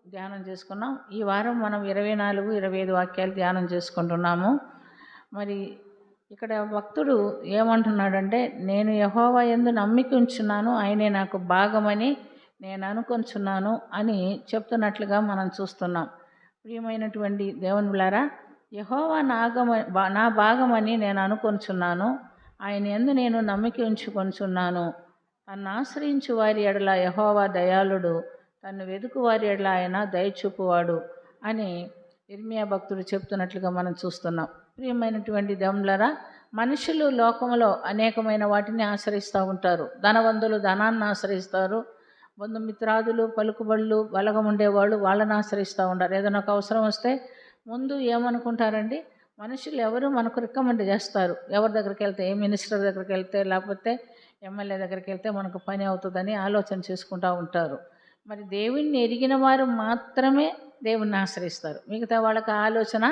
ధ్యానం చేసుకున్నాం. ఈ వారం మనం 24, 25 వాక్యాలు ధ్యానం చేసుకుంటున్నాము. మరి ఇక్కడ భక్తుడు ఏమంటున్నాడంటే, నేను యెహోవా యందు నమ్మిక ఉంచున్నాను, ఆయనే నాకు భాగమని నేను అనుకొంచున్నాను అని చెప్తున్నట్లుగా మనం చూస్తున్నాం. ప్రియమైనటువంటి దేవుని బిడ్డలారా, యెహోవా నా భాగమని నేను అనుకొంచున్నాను, ఆయన యందు నేను నమ్మిక ఉంచుకొంచున్నాను. తన్ను ఆశ్రయించు వారి ఎడల యెహోవా దయాళుడు, తన్ను వెదుకు వారి ఎడల ఆయన దయచూపువాడు అని ఇర్మియా భక్తుడు చెప్తున్నట్లుగా మనం చూస్తున్నాం. ప్రియమైనటువంటి దేవులారా, మనుషులు లోకంలో అనేకమైన వాటిని ఆశ్రయిస్తూ ఉంటారు. ధనవంతులు ధనాన్ని ఆశ్రయిస్తారు, బంధుమిత్రాదులు పలుకుబళ్ళు బలగం ఉండేవాళ్ళు వాళ్ళని ఆశ్రయిస్తూ ఉంటారు. ఏదైనా ఒక అవసరం వస్తే ముందు ఏమనుకుంటారండి, మనుషులు ఎవరు మనకు రికమెండ్ చేస్తారు, ఎవరి దగ్గరికి వెళ్తే, ఏ మినిస్టర్ దగ్గరికి వెళ్తే లేకపోతే ఎమ్మెల్యే దగ్గరికి వెళ్తే మనకు పని అవుతుందని ఆలోచన చేసుకుంటూ ఉంటారు. మరి దేవుణ్ణి ఎరిగిన వారు మాత్రమే దేవుణ్ణి ఆశ్రయిస్తారు, మిగతా వాళ్ళకి ఆలోచన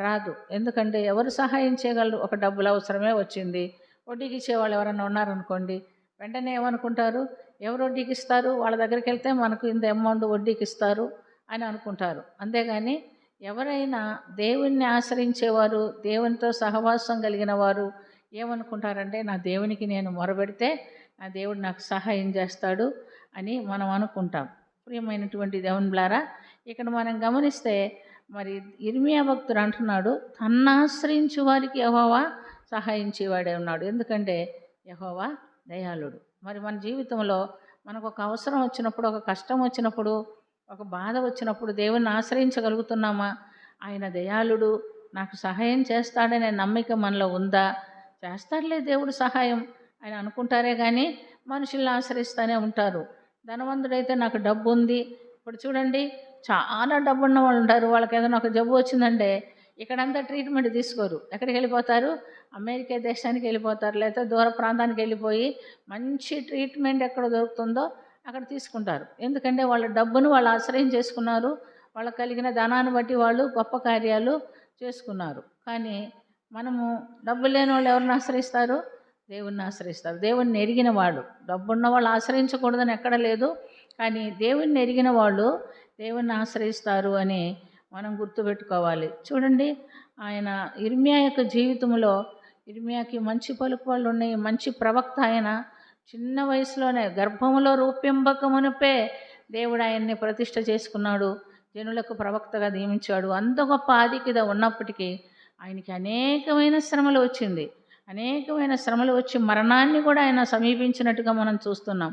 రాదు. ఎందుకంటే ఎవరు సహాయం చేయగలరు? ఒక డబ్బులు అవసరమే వచ్చింది, వడ్డీకి ఇచ్చేవాళ్ళు ఎవరైనా ఉన్నారనుకోండి, వెంటనే ఏమనుకుంటారు, ఎవరు వడ్డీకి ఇస్తారు, వాళ్ళ దగ్గరికి వెళ్తే మనకు ఇంత అమౌంట్ వడ్డీకి ఇస్తారు అని అనుకుంటారు. అంతేగాని ఎవరైనా దేవుణ్ణి ఆశ్రయించేవారు, దేవునితో సహవాసం కలిగిన వారు ఏమనుకుంటారంటే, నా దేవునికి నేను మొరబెడితే నా దేవుడు నాకు సహాయం చేస్తాడు అని మనం అనుకుంటాం. ప్రియమైనటువంటి దేవుని బిడ్డలారా, ఇక్కడ మనం గమనిస్తే మరి ఇర్మియా భక్తుడు అంటున్నాడు, తన్ను ఆశ్రయించు వారికి యెహోవా సహాయించేవాడే ఉన్నాడు. ఎందుకంటే యెహోవా దయాళుడు. మరి మన జీవితంలో మనకు ఒక అవసరం వచ్చినప్పుడు, ఒక కష్టం వచ్చినప్పుడు, ఒక బాధ వచ్చినప్పుడు దేవుణ్ణి ఆశ్రయించగలుగుతున్నామా? ఆయన దయాళుడు, నాకు సహాయం చేస్తాడనే నమ్మిక మనలో ఉందా? చేస్తాడులే దేవుడు సహాయం అని అనుకుంటారే కానీ మనుషుల్ని ఆశ్రయిస్తూనే ఉంటారు. ధనవంతుడైతే నాకు డబ్బు ఉంది, ఇప్పుడు చూడండి చాలా డబ్బు ఉన్న వాళ్ళు ఉంటారు, వాళ్ళకి ఏదైనా ఒక జబ్బు వచ్చిందంటే ఇక్కడంతా ట్రీట్మెంట్ తీసుకోరు, ఎక్కడికి వెళ్ళిపోతారు? అమెరికా దేశానికి వెళ్ళిపోతారు, లేకపోతే దూర ప్రాంతానికి వెళ్ళిపోయి మంచి ట్రీట్మెంట్ ఎక్కడ దొరుకుతుందో అక్కడ తీసుకుంటారు. ఎందుకంటే వాళ్ళ డబ్బును వాళ్ళు ఆశ్రయం చేసుకున్నారు, వాళ్ళకి కలిగిన ధనాన్ని బట్టి వాళ్ళు గొప్ప కార్యాలు చేసుకున్నారు. కానీ మనము డబ్బు లేని వాళ్ళు ఎవరిని ఆశ్రయిస్తారు? దేవుణ్ణి ఆశ్రయిస్తారు. దేవుణ్ణి ఎరిగిన వాళ్ళు, డబ్బున్న వాళ్ళు ఆశ్రయించకూడదని ఎక్కడ లేదు, కానీ దేవుణ్ణి ఎరిగిన వాళ్ళు దేవుణ్ణి ఆశ్రయిస్తారు అని మనం గుర్తుపెట్టుకోవాలి. చూడండి, ఆయన ఇర్మియా యొక్క జీవితంలో, ఇర్మియాకి మంచి పలుకుబళ్ళు ఉన్నాయి, మంచి ప్రవక్త ఆయన. చిన్న వయసులోనే గర్భములో రూపింబకమునుపే దేవుడు ఆయన్ని ప్రతిష్ఠ చేసుకున్నాడు, జనులకు ప్రవక్తగా నియమించాడు. అంత గొప్ప ఆధిక్యత ఉన్నప్పటికీ ఆయనకి అనేకమైన శ్రమలు వచ్చింది. అనేకమైన శ్రమలు వచ్చి మరణాన్ని కూడా ఆయన సమీపించినట్టుగా మనం చూస్తున్నాం.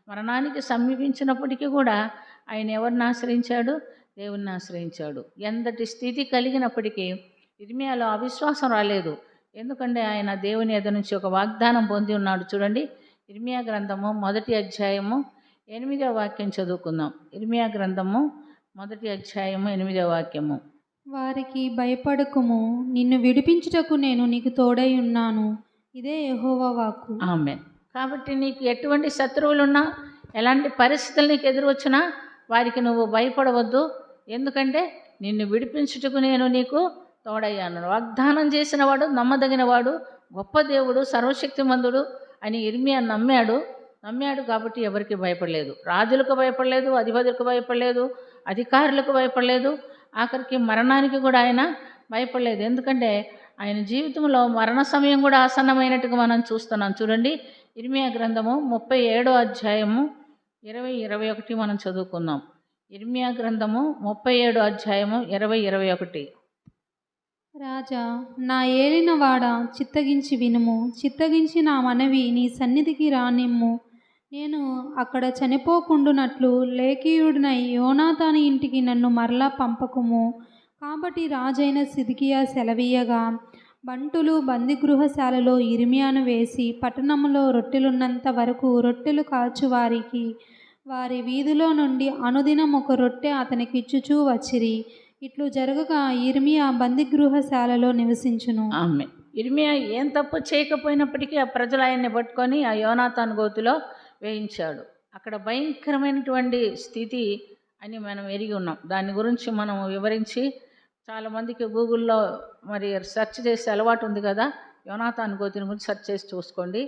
మరణానికి సమీపించినప్పటికీ కూడా ఆయన ఎవరిని ఆశ్రయించాడు? దేవుణ్ణి ఆశ్రయించాడు. ఎంతటి స్థితి కలిగినప్పటికీ ఇర్మియాలో అవిశ్వాసం రాలేదు. ఎందుకంటే ఆయన దేవుని ఎదురు నుంచి ఒక వాగ్దానం పొంది ఉన్నాడు. చూడండి, ఇర్మియా గ్రంథము 1వ అధ్యాయము 8వ వాక్యం చదువుకుందాం. ఇర్మియా గ్రంథము 1వ అధ్యాయము 8వ వాక్యము. వారికి భయపడకుము, నిన్ను విడిపించుటకు నేను నీకు తోడై ఉన్నాను, ఇదే యెహోవా వాక్కు. ఆమేన్. కాబట్టి నీకు ఎటువంటి శత్రువులున్నా, ఎలాంటి పరిస్థితులు నీకు ఎదురు వచ్చినా వారికి నువ్వు భయపడవద్దు. ఎందుకంటే నిన్ను విడిపించుటకు నేను నీకు తోడయ్యాను. వాగ్దానం చేసిన వాడు, నమ్మదగిన వాడు, గొప్ప దేవుడు, సర్వశక్తిమంతుడు అని ఇర్మియా నమ్మాడు కాబట్టి ఎవరికి భయపడలేదు. రాజులకు భయపడలేదు, అధిపతులకు భయపడలేదు, అధికారులకు భయపడలేదు, ఆఖరికి మరణానికి కూడా ఆయన భయపడలేదు. ఎందుకంటే ఆయన జీవితంలో మరణ సమయం కూడా ఆసన్నమైనట్టుగా మనం చూస్తున్నాం. చూడండి, ఇర్మియా గ్రంథము 37వ అధ్యాయము 20-21 మనం చదువుకుందాం. ఇర్మియా గ్రంథము 37వ అధ్యాయము 20-21. రాజా, నా ఏలినవాడ, చిత్తగించి వినుము, చిత్తగించి నా మనవి నీ సన్నిధికి రానిమ్ము. నేను అక్కడ చనిపోకుండునట్లు లేఖీయుడినై యోనాతాను ఇంటికి నన్ను మరలా పంపకుము. కాబట్టి రాజైన సిద్కియా సెలవీయగా, బంటులు బందిగృహశాలలో ఇర్మియాను వేసి పట్టణంలో రొట్టెలున్నంత వరకు రొట్టెలు కాల్చువారికి వారి వీధిలో నుండి అనుదినం ఒక రొట్టె అతనికి ఇచ్చుచూ వచ్చిరి. ఇట్లు జరగగా ఇర్మియా బందిగృహశాలలో నివసించును. ఆమె ఇర్మియా ఏం తప్పు చేయకపోయినప్పటికీ ఆ ప్రజలు ఆయన్ని పట్టుకొని ఆ యోనాతాను గోతిలో వేయించాడు. అక్కడ భయంకరమైనటువంటి స్థితి అని మనం ఎరిగి ఉన్నాం. దాని గురించి మనం వివరించి, చాలామందికి గూగుల్లో మరి సెర్చ్ చేసే అలవాటు ఉంది కదా, యోనాతాను గోతిని గురించి సెర్చ్ చేసి చూసుకోండి.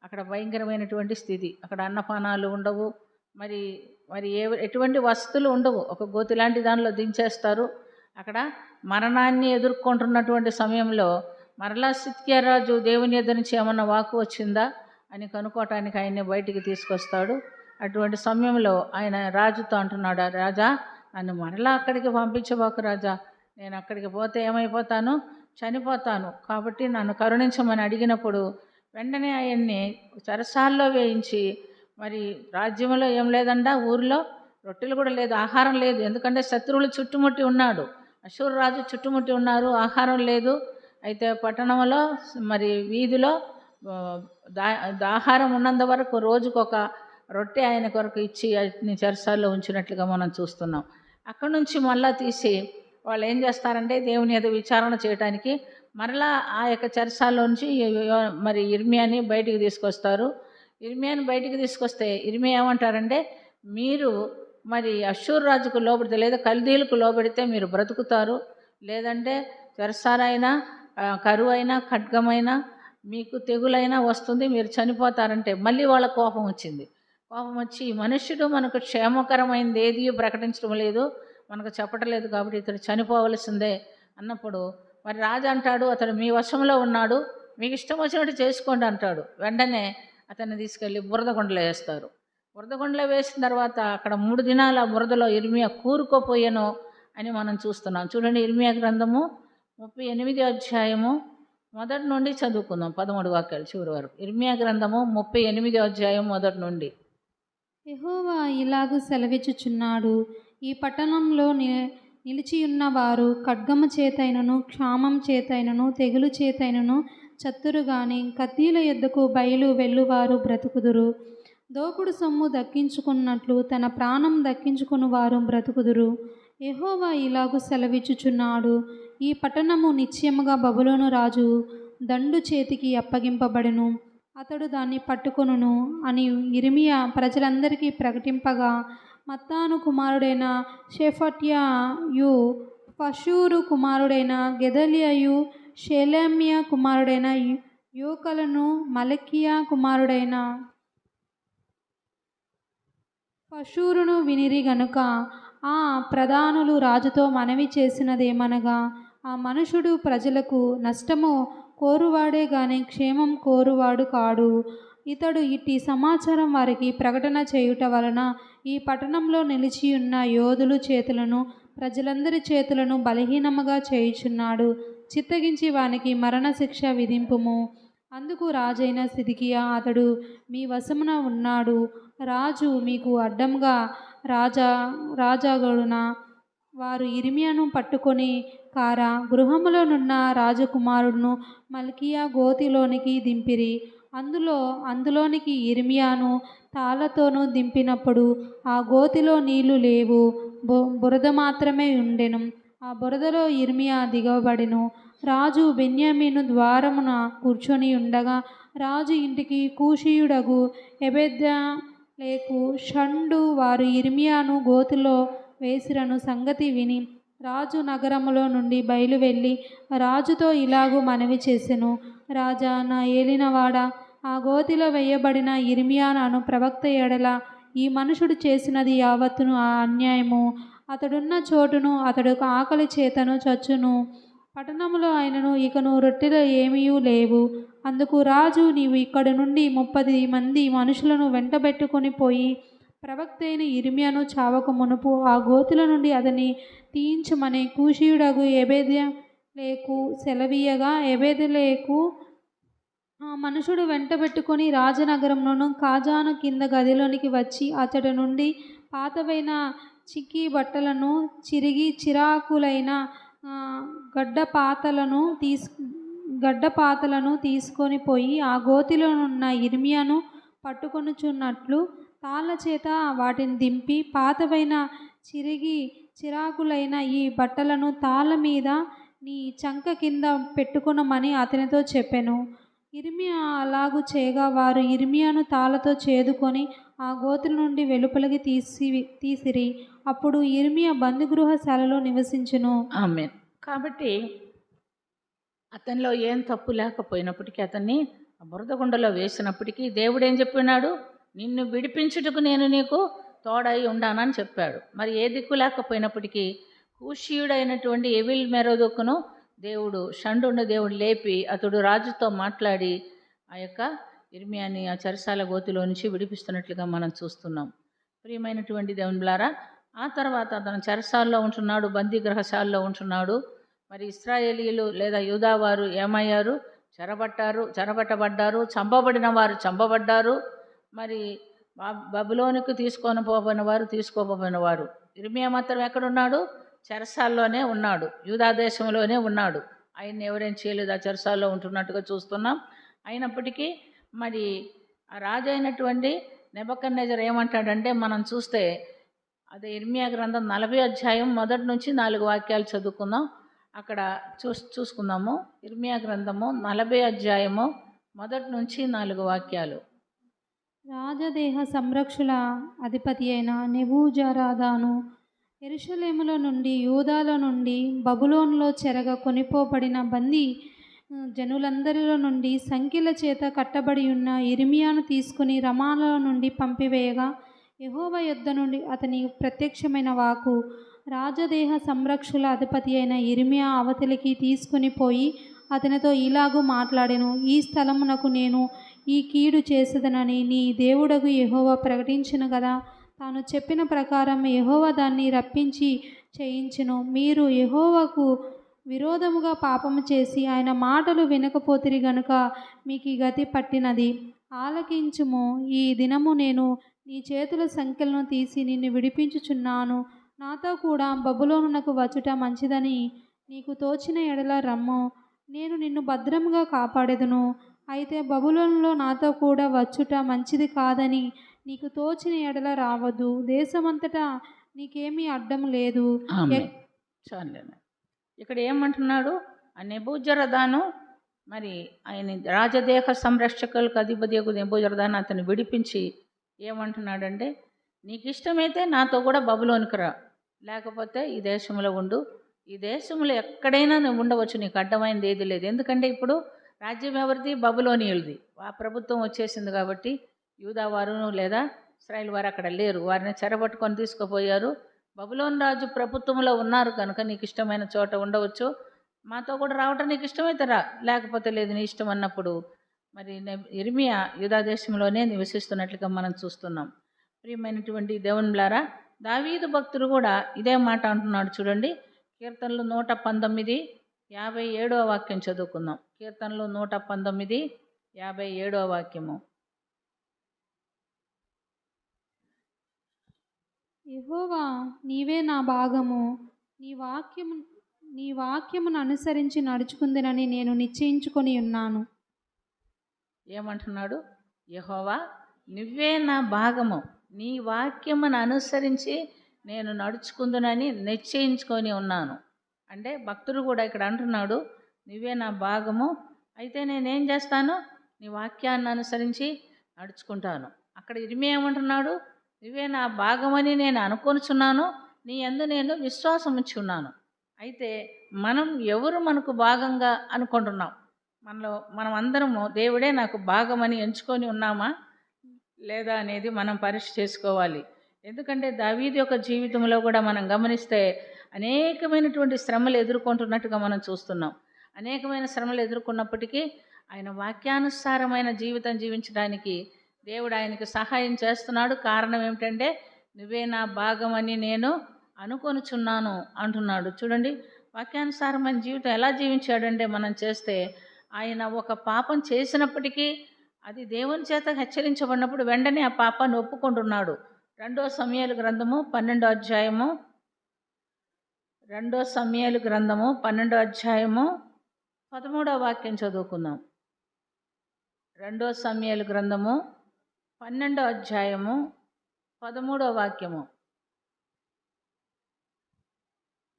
అక్కడ భయంకరమైనటువంటి స్థితి, అక్కడ అన్నపానాలు ఉండవు, మరి మరి ఎటువంటి వసతులు ఉండవు. ఒక గోతి లాంటి దానిలో దించేస్తారు. అక్కడ మరణాన్ని ఎదుర్కొంటున్నటువంటి సమయంలో మరలా సిద్కియా రాజు దేవుని ఎదురు నుంచి ఏమన్నా వాకు వచ్చిందా అని కనుక్కోవటానికి ఆయన్ని బయటికి తీసుకొస్తాడు. అటువంటి సమయంలో ఆయన రాజుతో అంటున్నాడు, రాజా నన్ను మరలా అక్కడికి పంపించబోకు రాజా, నేను అక్కడికి పోతే ఏమైపోతాను, చనిపోతాను, కాబట్టి నన్ను కరుణించమని అడిగినప్పుడు వెంటనే ఆయన్ని చెరసాల్లో వేయించి, మరి రాజ్యంలో ఏం లేదండా, ఊరిలో రొట్టెలు కూడా లేదు, ఆహారం లేదు, ఎందుకంటే శత్రువులు చుట్టుముట్టి ఉన్నాడు, అశూరు రాజు చుట్టుముట్టి ఉన్నారు, ఆహారం లేదు. అయితే పట్టణంలో మరి వీధిలో ఆహారం ఉన్నంత వరకు రోజుకొక రొట్టె ఆయన కొరకు ఇచ్చి అన్ని చెరసాల్లో ఉంచినట్లుగా మనం చూస్తున్నాం. అక్కడి నుంచి మళ్ళా తీసి వాళ్ళు ఏం చేస్తారంటే దేవుని ఏదో విచారణ చేయడానికి మరలా ఆ యొక్క చెరసాల్లో నుంచి మరి ఇర్మియాని బయటికి తీసుకొస్తారు. ఇర్మియాని బయటికి తీసుకొస్తే ఇర్మియా ఏమంటారంటే, మీరు మరి అష్షూరు రాజుకు లోబడితే లేదా కల్దీలకు లోబడితే మీరు బ్రతుకుతారు, లేదంటే చెరసాలైనా కరువు అయినా ఖడ్గమైనా మీకు తెగులైనా వస్తుంది, మీరు చనిపోతారంటే మళ్ళీ వాళ్ళ కోపం వచ్చింది. కోపం వచ్చి మనుష్యుడు మనకు క్షేమకరమైనది ఏది ప్రకటించడం లేదు, మనకు చెప్పటం లేదు, కాబట్టి ఇతడు చనిపోవలసిందే అన్నప్పుడు మరి రాజు అంటాడు, అతడు మీ వశంలో ఉన్నాడు, మీకు ఇష్టం వచ్చినట్టు చేసుకోండి అంటాడు. వెంటనే అతన్ని తీసుకెళ్ళి బురదగుండలో వేస్తారు. బురదగుండలో వేసిన తర్వాత అక్కడ 3 దినాల బురదలో ఇర్మియా కూరుకోపోయాను అని మనం చూస్తున్నాం. చూడండి, ఇర్మియా గ్రంథము 38 అధ్యాయము మొదటి నుండి చదువుకుందాం, 13 వాక్యాలు చివరి వరకు. ఇర్మియా గ్రంథము 38 అధ్యాయం మొదటి నుండి. యెహోవా ఇలాగు సెలవిచ్చుచున్నాడు, ఈ పట్టణంలో నిలిచియున్న వారు ఖడ్గము చేతైనను క్షామం చేతైనను తెగులు చేతైనను చత్తురు గాని కత్తిల యొద్దకు బయలు వెళ్ళువారు బ్రతుకుదురు. దోపుడు సొమ్ము దక్కించుకున్నట్లు తన ప్రాణం దక్కించుకుని వారు బ్రతుకుదురు. యెహోవా ఇలాగు సెలవిచ్చుచున్నాడు, ఈ పట్టణము నిశ్చయముగా బబులోను రాజు దండు చేతికి అప్పగింపబడెను, అతడు దాన్ని పట్టుకొనును అని ఇర్మియా ప్రజలందరికీ ప్రకటింపగా, మత్తాను కుమారుడైన షెఫట్యయు, పషూరు కుమారుడైన గెదల్యయు, షెలెమ్యా కుమారుడైన యోకలను, మలకియా కుమారుడైన పషూరును వినిరి గనుక ఆ ప్రధానులు రాజుతో మనవి చేసినదేమనగా, ఆ మనుషుడు ప్రజలకు నష్టము కోరువాడే గాని క్షేమం కోరువాడు కాడు. ఇతడు ఇట్టి సమాచారం వారికి ప్రకటన చేయుట వలన ఈ పట్టణంలో నిలిచియున్న యోధుల చేతులను ప్రజలందరి చేతులను బలహీనముగా చేయుచున్నాడు. చిత్తగించి వానికి మరణశిక్ష విధింపుము. అందుకు రాజైన సిద్కియా, అతడు మీ వశమున ఉన్నాడు, రాజు మీకు అడ్డంగా రాజాగడున. వారు ఇర్మియాను పట్టుకొని కారా గృహములోనున్న రాజకుమారుడును మల్కియా గోతిలోనికి దింపిరి. అందులోనికి ఇర్మియాను తాళ్ళతోనూ దింపినప్పుడు ఆ గోతిలో నీళ్లు లేవు, బురద మాత్రమే ఉండెను. ఆ బురదలో ఇర్మియా దిగబడెను. రాజు బెన్యామీను ద్వారమున కూర్చొని ఉండగా రాజు ఇంటికి కూషీయుడగు ఎబెద్మెలెకు షండు వారు ఇర్మియాను గోతిలో వేసిరను సంగతి విని రాజు నగరములో నుండి బయలువెళ్ళి రాజుతో ఇలాగు మనవి చేసెను, రాజా, నా ఏలినవాడా, ఆ గోతిలో వేయబడిన ఇర్మియాను ప్రవక్త ఎడల ఈ మనుషుడు చేసినది యావత్తును ఆ అన్యాయము. అతడున్న చోటును అతడు ఆకలి చేతను చచ్చును. పట్టణములో ఆయనను ఇకను రొట్టెలు ఏమీయూ లేవు. అందుకు రాజు, నీవు ఇక్కడ నుండి 30 మంది మనుషులను వెంటబెట్టుకొని పోయి ప్రవక్త అయిన ఇర్మియాను చావక మునుపు ఆ గోతుల నుండి అతన్ని తీయించమని కూషీయుడగు ఎబెద్మెలెకు సెలవీయగా, ఎబెద్మెలెకు ఆ మనుషుడు వెంటబెట్టుకొని రాజనగరంలోను కాజాను కింద గదిలోనికి వచ్చి అతడి నుండి పాతవైన చిక్కి బట్టలను, చిరిగి చిరాకులైన గడ్డపాతలను తీసుకొని పోయి ఆ గోతిలోనున్న ఇర్మియాను పట్టుకొనుచున్నట్లు తాళ్ళ చేత వాటిని దింపి, పాతవైన చిరిగి చిరాకులైన ఈ బట్టలను తాళ్ళ మీద నీ చంక కింద పెట్టుకొనమని అతనితో చెప్పెను. ఇర్మియా అలాగు చేయగా వారు ఇర్మియాను తాళ్ళతో చేదుకొని ఆ గోతుల నుండి వెలుపలికి తీసిరి. అప్పుడు ఇర్మియా బందిగృహశాలలో నివసించును. ఆమేన్. కాబట్టి అతనిలో ఏం తప్పు లేకపోయినప్పటికీ, అతన్ని బురదగుండలో వేసినప్పటికీ దేవుడు ఏం చెప్పినాడు, నిన్ను విడిపించుటకు నేను నీకు తోడై ఉండానని చెప్పాడు. మరి ఏ దిక్కు లేకపోయినప్పటికీ కూషీయుడైనటువంటి ఎవిల్ మెరోదకును దేవుడు షండుని దేవుడు లేపి అతడు రాజుతో మాట్లాడి ఆ యొక్క ఇర్మియాని ఆ చెరసాల గోతిలో నుంచి విడిపిస్తున్నట్లుగా మనం చూస్తున్నాం. ప్రియమైనటువంటి దేవునిలారా, ఆ తర్వాత అతను చెరసాల్లో ఉంటున్నాడు, బందీగ్రహశాలలో ఉంటున్నాడు. మరి ఇశ్రాయేలీలు లేదా యూదావారు ఏమయ్యారు? చెరబట్టబడ్డారు, చంపబడిన వారు చంపబడ్డారు. మరి బబులోనికి తీసుకోపోయిన వారు. ఇర్మియా మాత్రం ఎక్కడున్నాడు? చెరసాల్లోనే ఉన్నాడు, యూదా దేశంలోనే ఉన్నాడు. ఆయన్ని ఎవరేం చేయలేదు, ఆ చెరసాల్లో ఉంటున్నట్టుగా చూస్తున్నాం. అయినప్పటికీ మరి ఆ రాజు అయినటువంటి నెబుకద్నెజర్ ఏమంటాడంటే, మనం చూస్తే అదే ఇర్మియా గ్రంథం 40 అధ్యాయం 1 నుంచి 4 వాక్యాలు చదువుకుందాం. అక్కడ చూసుకుందాము. ఇర్మియా గ్రంథము 40 అధ్యాయము 1 నుంచి 4 వాక్యాలు. రాజదేహ సంరక్షుల అధిపతి అయిన నెబూజరదాను యెరూషలేములో నుండి యూదాలో నుండి బబులోనులో చెరగ కొనిపోబడిన బందీ జనులందరిలో నుండి సంఖ్యల చేత కట్టబడి ఉన్న ఇర్మియాను తీసుకుని రమాలో నుండి పంపివేయగా యెహోవా యొద్ద నుండి అతని ప్రత్యక్షమైన వాక్కు, రాజదేహ సంరక్షుల అధిపతి అయిన ఇర్మియా అవతలికి తీసుకుని పోయి అతనితో ఇలాగూ మాట్లాడెను. ఈ స్థలమునకు నేను ఈ కీడు చేసేదనని నీ దేవుడగు యెహోవా ప్రకటించును కదా. తాను చెప్పిన ప్రకారం యెహోవా దాన్ని రప్పించి చేయించెను. మీరు యెహోవాకు విరోధముగా పాపము చేసి ఆయన మాటలు వినకపోతిరి గనుక మీకు ఈ గతి పట్టినది. ఆలకించుము. ఈ దినము నేను నీ చేతుల సంకెలను తీసి నిన్ను విడిపించుచున్నాను. నాతో కూడా బబులోనునకు వచ్చుట మంచిదని నీకు తోచిన ఎడల రమ్ము. నేను నిన్ను భద్రముగా కాపాడెదను. అయితే బబులోనులో నాతో కూడా వచ్చుట మంచిది కాదని నీకు తోచిన ఎడల రావద్దు. దేశమంతటా నీకేమీ అడ్డం లేదు. ఇక్కడ ఏమంటున్నాడు? ఆ నెబూజరదాను మరి ఆయన రాజదేహ సంరక్షకులకు అధిపతి నెబూజరదాను అతను విడిపించి ఏమంటున్నాడంటే, నీకు ఇష్టమైతే నాతో కూడా బబులోనికి రా, లేకపోతే ఈ దేశంలో ఉండు. ఈ దేశంలో ఎక్కడైనా నువ్వు ఉండవచ్చు, నీకు అడ్డమైనది ఏది లేదు. ఎందుకంటే ఇప్పుడు రాజ్యం ఎవరిది? బబులోనియులది. ఆ ప్రభుత్వం వచ్చేసింది కాబట్టి యూదావారు లేదా ఇశ్రాయేల్ వారు అక్కడ లేరు. వారిని చెరబట్టుకొని తీసుకుపోయారు. బబులోను రాజు ప్రభుత్వంలో ఉన్నారు కనుక నీకు ఇష్టమైన చోట ఉండవచ్చు. మాతో కూడా రావటం నీకు ఇష్టమైతే రా, లేకపోతే లేదు, నీ ఇష్టం అన్నప్పుడు మరి ఇర్మియా యూదా దేశంలోనే నివసిస్తున్నట్లుగా మనం చూస్తున్నాం. ప్రియమైనటువంటి దేవునిలారా, దావీదు భక్తుడు కూడా ఇదే మాట అంటున్నాడు. చూడండి, కీర్తనలు 119 57వ వాక్యం చదువుకుందాం. కీర్తనలు 119 57వ వాక్యము. యెహోవా నీవే నా భాగము, నీ వాక్యమును అనుసరించి నడుచుకుందునని నేను నిశ్చయించుకొని ఉన్నాను. ఏమంటున్నాడు? యెహోవా నువ్వే నా భాగము, నీ వాక్యమును అనుసరించి నేను నడుచుకుందునని నిశ్చయించుకొని ఉన్నాను. అంటే భక్తుడు కూడా ఇక్కడ అంటున్నాడు, నువ్వే నా భాగము, అయితే నేనేం చేస్తాను? నీ వాక్యాన్ని అనుసరించి నడుచుకుంటాను. అక్కడ ఇర్మియా ఏమంటున్నాడు? నువ్వే నా భాగమని నేను అనుకొనుచున్నాను, నీ యందు నేను విశ్వాసం ఉంచున్నాను. అయితే ఎవరు మనకు భాగంగా అనుకుంటున్నాం? మనం అందరము దేవుడే నాకు భాగమని ఎంచుకొని ఉన్నామా లేదా అనేది మనం పరీక్ష చేసుకోవాలి. ఎందుకంటే దావీదు యొక్క జీవితంలో కూడా మనం గమనిస్తే అనేకమైనటువంటి శ్రమలు ఎదుర్కొంటున్నట్టుగా మనం చూస్తున్నాం. అనేకమైన శ్రమలు ఎదుర్కొన్నప్పటికీ ఆయన వాక్యానుసారమైన జీవితం జీవించడానికి దేవుడు ఆయనకు సహాయం చేస్తున్నాడు. కారణం ఏమిటంటే, నువ్వే నా భాగమని నేను అనుకొనుచున్నాను అంటున్నాడు. చూడండి, వాక్యానుసారమైన జీవితం ఎలా జీవించాడంటే, మనం చేస్తే ఆయన ఒక పాపం చేసినప్పటికీ అది దేవుని చేత హెచ్చరించబడినప్పుడు వెంటనే ఆ పాపాన్ని ఒప్పుకుంటున్నాడు. 2 సమూయేలు గ్రంథము 12వ అధ్యాయము 2 సమూయేలు గ్రంథము 12వ అధ్యాయము 13వ వాక్యం చదువుకుందాం. 2 సమూయేలు గ్రంథము 12వ అధ్యాయము 13వ వాక్యము.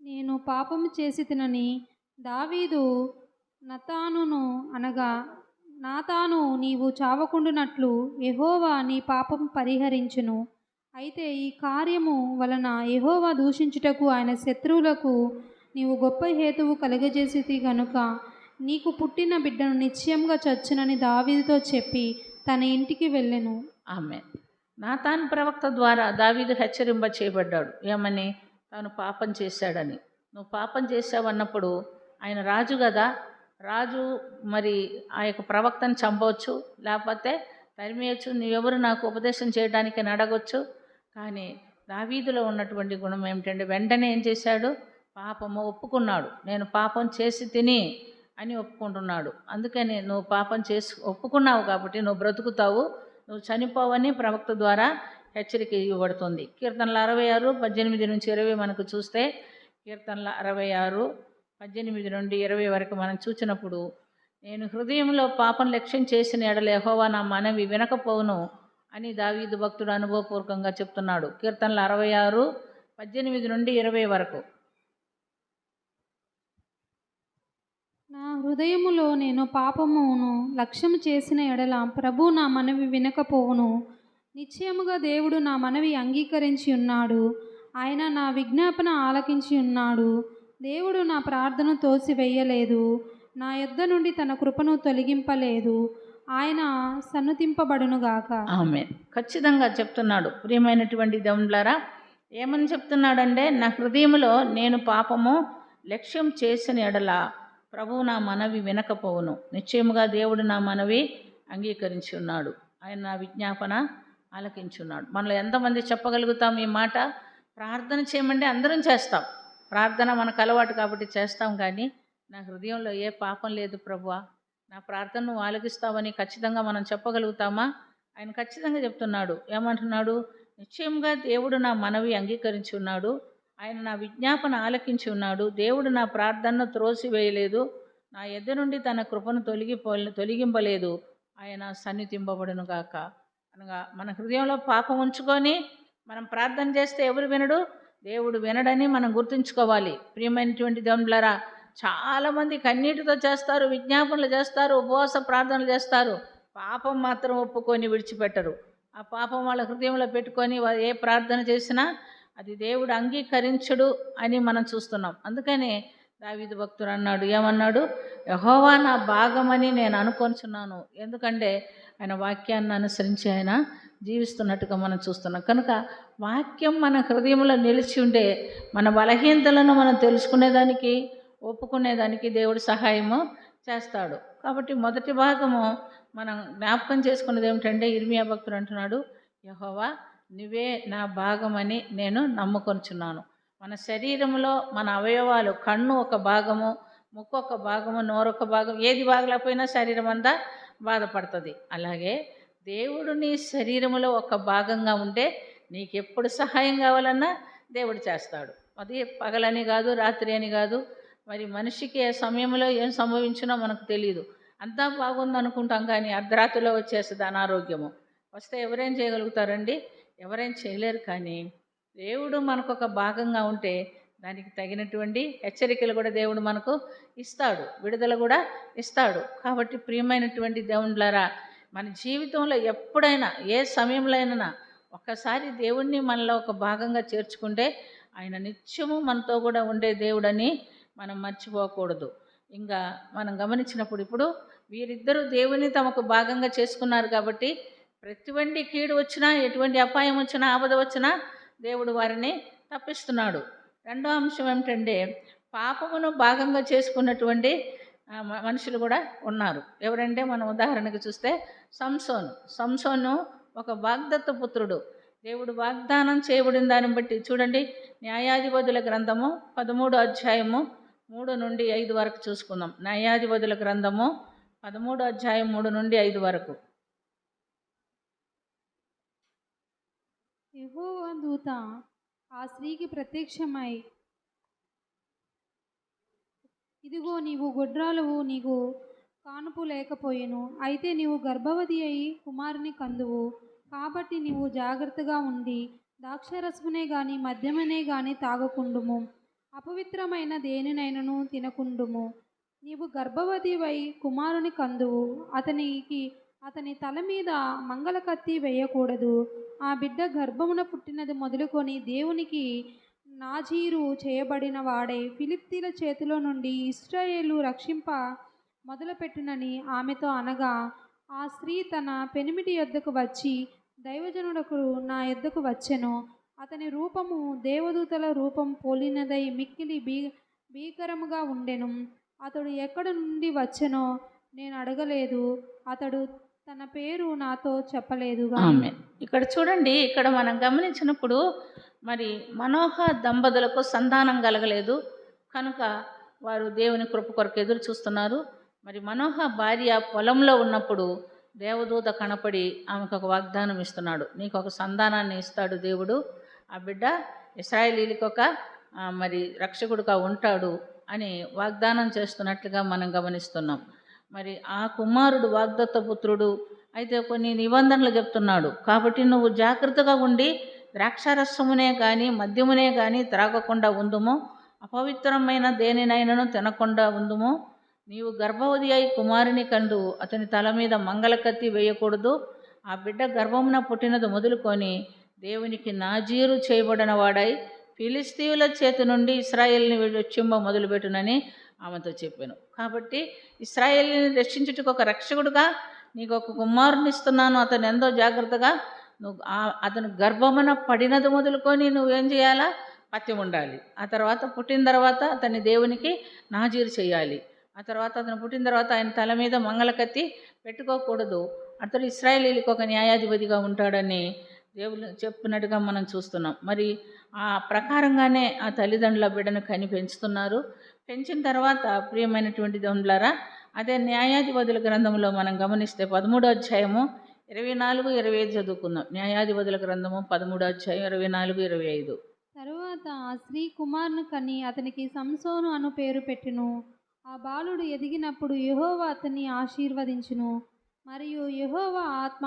నేను పాపము చేసి తినని దావీదు నాతాను నీవు చావకుండునట్లు యెహోవా నీ పాపం పరిహరించును. అయితే ఈ కార్యము వలన యెహోవా దూషించుటకు ఆయన శత్రువులకు నీవు గొప్ప హేతువు కలుగజేసితి గనుక నీకు పుట్టిన బిడ్డను నిశ్చయంగా చచ్చునని దావీదుతో చెప్పి తన ఇంటికి వెళ్ళెను. ఆమేన్. నాతాన్ ప్రవక్త ద్వారా దావీదు హెచ్చరింప చేయబడ్డాడు. ఏమని? తాను పాపం చేశాడని. నువ్వు పాపం చేశావన్నప్పుడు ఆయన రాజు కదా, రాజు మరి ఆ యొక్క ప్రవక్తను చంపవచ్చు, లేకపోతే తరిమేయచ్చు, నువ్వెవరు నాకు ఉపదేశం చేయడానికి అని అడగొచ్చు. కానీ దావీదులో ఉన్నటువంటి గుణం ఏమిటంటే వెంటనే ఏం చేశాడు? పాపము ఒప్పుకున్నాడు. నేను పాపం చేసి తిని అని ఒప్పుకుంటున్నాడు. అందుకని నువ్వు పాపం చేసి ఒప్పుకున్నావు కాబట్టి నువ్వు బ్రతుకుతావు, నువ్వు చనిపోవని ప్రవక్త ద్వారా హెచ్చరిక ఇవ్వబడుతుంది. కీర్తనలు 66:18-20 మనకు చూస్తే, కీర్తనల 66:18-20 వరకు మనం చూసినప్పుడు, నేను హృదయంలో పాపం లక్ష్యం చేసిన ఎడల యెహోవా నా మనవి వినకపోవును అని దావీదు భక్తుడు అనుభవపూర్వకంగా చెప్తున్నాడు. కీర్తనలు 66:18-20 వరకు. నా హృదయములో నేను పాపమును లక్ష్యము చేసిన ఎడల ప్రభు నా మనవి వినకపోవును. నిశ్చయముగా దేవుడు నా మనవి అంగీకరించి ఉన్నాడు. ఆయన నా విజ్ఞాపన ఆలకించి ఉన్నాడు. దేవుడు నా ప్రార్థన తోసివేయలేదు. నా యొద్ద నుండి తన కృపను తొలగింపలేదు. ఆయన సన్నుతింపబడునుగాక. ఆమేన్. ఖచ్చితంగా చెప్తున్నాడు. ప్రియమైనటువంటి దేవులారా, ఏమని చెప్తున్నాడంటే, నా హృదయంలో నేను పాపము లక్ష్యం చేసిన ఎడల ప్రభువు నా మనవి వినకపోవును. నిశ్చయముగా దేవుడు నా మనవి అంగీకరించి ఉన్నాడు. ఆయన నా విజ్ఞాపన ఆలకించున్నాడు. మనలో ఎంతమంది చెప్పగలుగుతాం ఈ మాట? ప్రార్థన చేయమంటే అందరం చేస్తాం. ప్రార్థన మనకు అలవాటు కాబట్టి చేస్తాం. కానీ నా హృదయంలో ఏ పాపం లేదు ప్రభువా, నా ప్రార్థనను ఆలకిస్తావని ఖచ్చితంగా మనం చెప్పగలుగుతామా? ఆయన ఖచ్చితంగా చెప్తున్నాడు. ఏమంటున్నాడు? నిశ్చయంగా దేవుడు నా మనవి అంగీకరించి ఉన్నాడు. ఆయన నా విజ్ఞాపన ఆలకించి ఉన్నాడు. దేవుడు నా ప్రార్థనను త్రోసివేయలేదు. నా యొద్ద నుండి తన కృపను తొలగింపలేదు. ఆయన సన్నిధింపబడును గాక. అనగా మన హృదయంలో పాపం ఉంచుకొని మనం ప్రార్థన చేస్తే ఎవరు వినడు? దేవుడు వినడని మనం గుర్తుంచుకోవాలి. ప్రియమైనటువంటి దేవులారా, చాలామంది కన్నీటితో చేస్తారు, విజ్ఞాపనలు చేస్తారు, ఉపవాస ప్రార్థనలు చేస్తారు, పాపం మాత్రం ఒప్పుకొని విడిచిపెట్టరు. ఆ పాపం వాళ్ళ హృదయంలో పెట్టుకొని ఏ ప్రార్థన చేసినా అది దేవుడు అంగీకరించడు అని మనం చూస్తున్నాం. అందుకని దావీదు భక్తుడు అన్నాడు, ఏమన్నాడు? యెహోవా నా భాగమని నేను అనుకొనుచున్నాను. ఎందుకంటే ఆయన వాక్యాన్ని అనుసరించి ఆయన జీవిస్తున్నట్టుగా మనం చూస్తున్నాం. కనుక వాక్యం మన హృదయంలో నిలిచి ఉంటే మన బలహీనతలను మనం తెలుసుకునేదానికి, ఒప్పుకునేదానికి దేవుడు సహాయము చేస్తాడు. కాబట్టి మొదటి భాగము మనం జ్ఞాపకం చేసుకున్నది ఏమిటంటే, ఇర్మియా భక్తుడు అంటున్నాడు, యెహోవా నువ్వే నా భాగమని నేను నమ్ముకొనుచున్నాను. మన శరీరంలో మన అవయవాలు, కన్ను ఒక భాగము, ముక్కు ఒక భాగము, నోరు ఒక భాగం, ఏది బాగలేకపోయినా శరీరం అంతా బాధపడుతుంది. అలాగే దేవుడు నీ శరీరంలో ఒక భాగంగా ఉంటే నీకు ఎప్పుడు సహాయం కావాలన్నా దేవుడు చేస్తాడు. అది పగలని కాదు, రాత్రి అని కాదు. మరి మనిషికి ఏ సమయంలో ఏం సంభవించినో మనకు తెలియదు. అంతా బాగుంది అనుకుంటాం, కానీ అర్ధరాత్రిలో వచ్చేస్తుంది అనారోగ్యము. వస్తే ఎవరేం చేయగలుగుతారండి? ఎవరేం చేయలేరు. కానీ దేవుడు మనకు ఒక భాగంగా ఉంటే దానికి తగినటువంటి హెచ్చరికలు కూడా దేవుడు మనకు ఇస్తాడు, విడుదల కూడా ఇస్తాడు. కాబట్టి ప్రియమైనటువంటి దేవుళ్ళారా, మన జీవితంలో ఎప్పుడైనా ఏ సమయంలో అయినా ఒక్కసారి దేవుణ్ణి మనలో ఒక భాగంగా చేర్చుకుంటే ఆయన నిత్యము మనతో కూడా ఉండే దేవుడని మనం మర్చిపోకూడదు. ఇంకా మనం గమనించినప్పుడు ఇప్పుడు వీరిద్దరూ దేవుని తమకు భాగంగా చేసుకున్నారు కాబట్టి ప్రతివంటి కీడు వచ్చినా, ఎటువంటి అపాయం వచ్చినా, ఆపద వచ్చినా దేవుడు వారిని తప్పిస్తున్నాడు. రెండో అంశం ఏమిటంటే, పాపమును భాగంగా చేసుకున్నటువంటి మనుషులు కూడా ఉన్నారు. ఎవరంటే మనం ఉదాహరణకు చూస్తే సంసోను ఒక వాగ్దత్త పుత్రుడు. దేవుడు వాగ్దానం చేయబడిన దాన్ని బట్టి చూడండి, న్యాయాధిపతుల గ్రంథము 13వ అధ్యాయము 3-5 వరకు చూసుకుందాం. న్యాయాధిపతుల గ్రంథము 13వ అధ్యాయం 3-5 వరకు. యెహోవా దూత ఆ స్త్రీకి ప్రత్యక్షమై, ఇదిగో నీవు గొడ్రాలువు, నీకు కానుపు లేకపోయెను. అయితే నీవు గర్భవతి అయి కుమారుని కందువు. కాబట్టి నీవు జాగ్రత్తగా ఉండి ద్రాక్షరసమునే గాని మద్యమనే గాని తాగకుండుము, అపవిత్రమైన దేనినైనను తినకుండుము. నీవు గర్భవతివై కుమారుని కందువు. అతని తల మీద మంగళకత్తి వేయకూడదు. ఆ బిడ్డ గర్భమున పుట్టినది మొదలుకొని దేవునికి నాజీరు చేయబడిన వాడై ఫిలిష్తీయుల చేతిలో నుండి ఇశ్రాయేలు రక్షింప మొదలుపెట్టునని ఆమెతో అనగా, ఆ స్త్రీ తన పెనిమిటి యొద్దకు వచ్చి దైవజనుడొకడు నా యొద్దకు వచ్చెను. అతని రూపము దేవదూతల రూపం పోలినదై మిక్కిలి భీకరముగా ఉండెను. అతడు ఎక్కడ నుండి వచ్చెనో నేను అడగలేదు. అతడు తన పేరు నాతో చెప్పలేదు గాని. ఆమె ఇక్కడ చూడండి, ఇక్కడ మనం గమనించినప్పుడు మరి మనోహ దంపతులకు సంతానం కలగలేదు కనుక వారు దేవుని కృప కొరకు ఎదురు చూస్తున్నారు. మరి మనోహ భార్య పొలంలో ఉన్నప్పుడు దేవదూత కనపడి ఆమెకు ఒక వాగ్దానం ఇస్తున్నాడు. నీకు ఒక సంతానాన్ని ఇస్తాడు దేవుడు, ఆ బిడ్డ ఇశ్రాయేలీయులకు ఒక మరి రక్షకుడుగా ఉంటాడు అని వాగ్దానం చేస్తున్నట్లుగా మనం గమనిస్తున్నాం. మరి ఆ కుమారుడు వాగ్దత్త పుత్రుడు అయితే కొన్ని నిబంధనలు చెప్తున్నాడు. కాబట్టి నువ్వు జాగ్రత్తగా ఉండి ద్రాక్షారసమునే కానీ మద్యమునే కానీ త్రాగకుండా ఉందుము, అపవిత్రమైన దేనినైనను తినకుండా ఉందుము. నీవు గర్భవతి అయి కుమారుని కండు అతని తల మీద మంగళకత్తి వేయకూడదు. ఆ బిడ్డ గర్భమున పుట్టినది మొదలుకొని దేవునికి నాజీరు చేయబడిన వాడై ఫిలిస్తీయుల చేతి నుండి ఇశ్రాయేల్ని రక్షింప మొదలుపెట్టునని ఆమెతో చెప్పాను. కాబట్టి ఇశ్రాయేల్ని రక్షించుటకు ఒక రక్షకుడుగా నీకు ఒక కుమారుని ఇస్తున్నాను, అతను ఎంతో జాగ్రత్తగా నువ్వు అతను గర్భమున పడినది మొదలుకొని నువ్వేం చేయాలా, పత్యం ఉండాలి. ఆ తర్వాత పుట్టిన తర్వాత అతన్ని దేవునికి నాజీరు చేయాలి. ఆ తర్వాత అతను పుట్టిన తర్వాత ఆయన తల మీద మంగళకత్తి పెట్టుకోకూడదు. అతడు ఇశ్రాయేలీయులకు ఒక న్యాయాధిపతిగా ఉంటాడని దేవుడు చెప్పినట్టుగా మనం చూస్తున్నాం. మరి ఆ ప్రకారంగానే ఆ తల్లిదండ్రుల బిడ్డను కని పెంచుతున్నారు. పెంచిన తర్వాత ప్రియమైనటువంటి దండ్రులారా, అదే న్యాయాధిపతుల గ్రంథంలో మనం గమనిస్తే 13వ అధ్యాయము 24, 25 చదువుకుందాం. న్యాయాధిపతుల గ్రంథము 13వ అధ్యాయం 24, 25. తరువాత ఆ స్త్రీ కుమారుని కని అతనికి సంసోను అను పేరు పెట్టెను. ఆ బాలుడు ఎదిగినప్పుడు యెహోవా అతన్ని ఆశీర్వదించును. మరియు యెహోవా ఆత్మ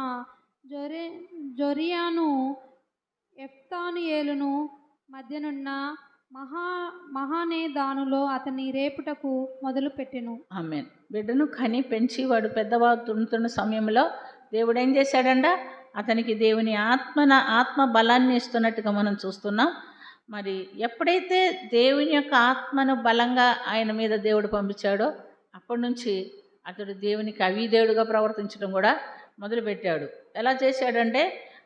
జొరియాను ఎఫ్తానియేలును మధ్యనున్న మహానేదానులో అతన్ని రేపుటకు మొదలుపెట్టెను. ఆమేన్. బిడ్డను కని పెంచి వాడు పెద్దవాడుతున్న సమయంలో దేవుడు ఏం చేశాడంట, అతనికి దేవుని ఆత్మ బలాన్ని ఇస్తున్నట్టుగా మనం చూస్తున్నాం. మరి ఎప్పుడైతే దేవుని యొక్క ఆత్మను బలంగా ఆయన మీద దేవుడు పంపించాడో అప్పటి నుంచి అతడు దేవునికి అవిధేయుడుగా ప్రవర్తించడం కూడా మొదలుపెట్టాడు. ఎలా చేశాడంటే,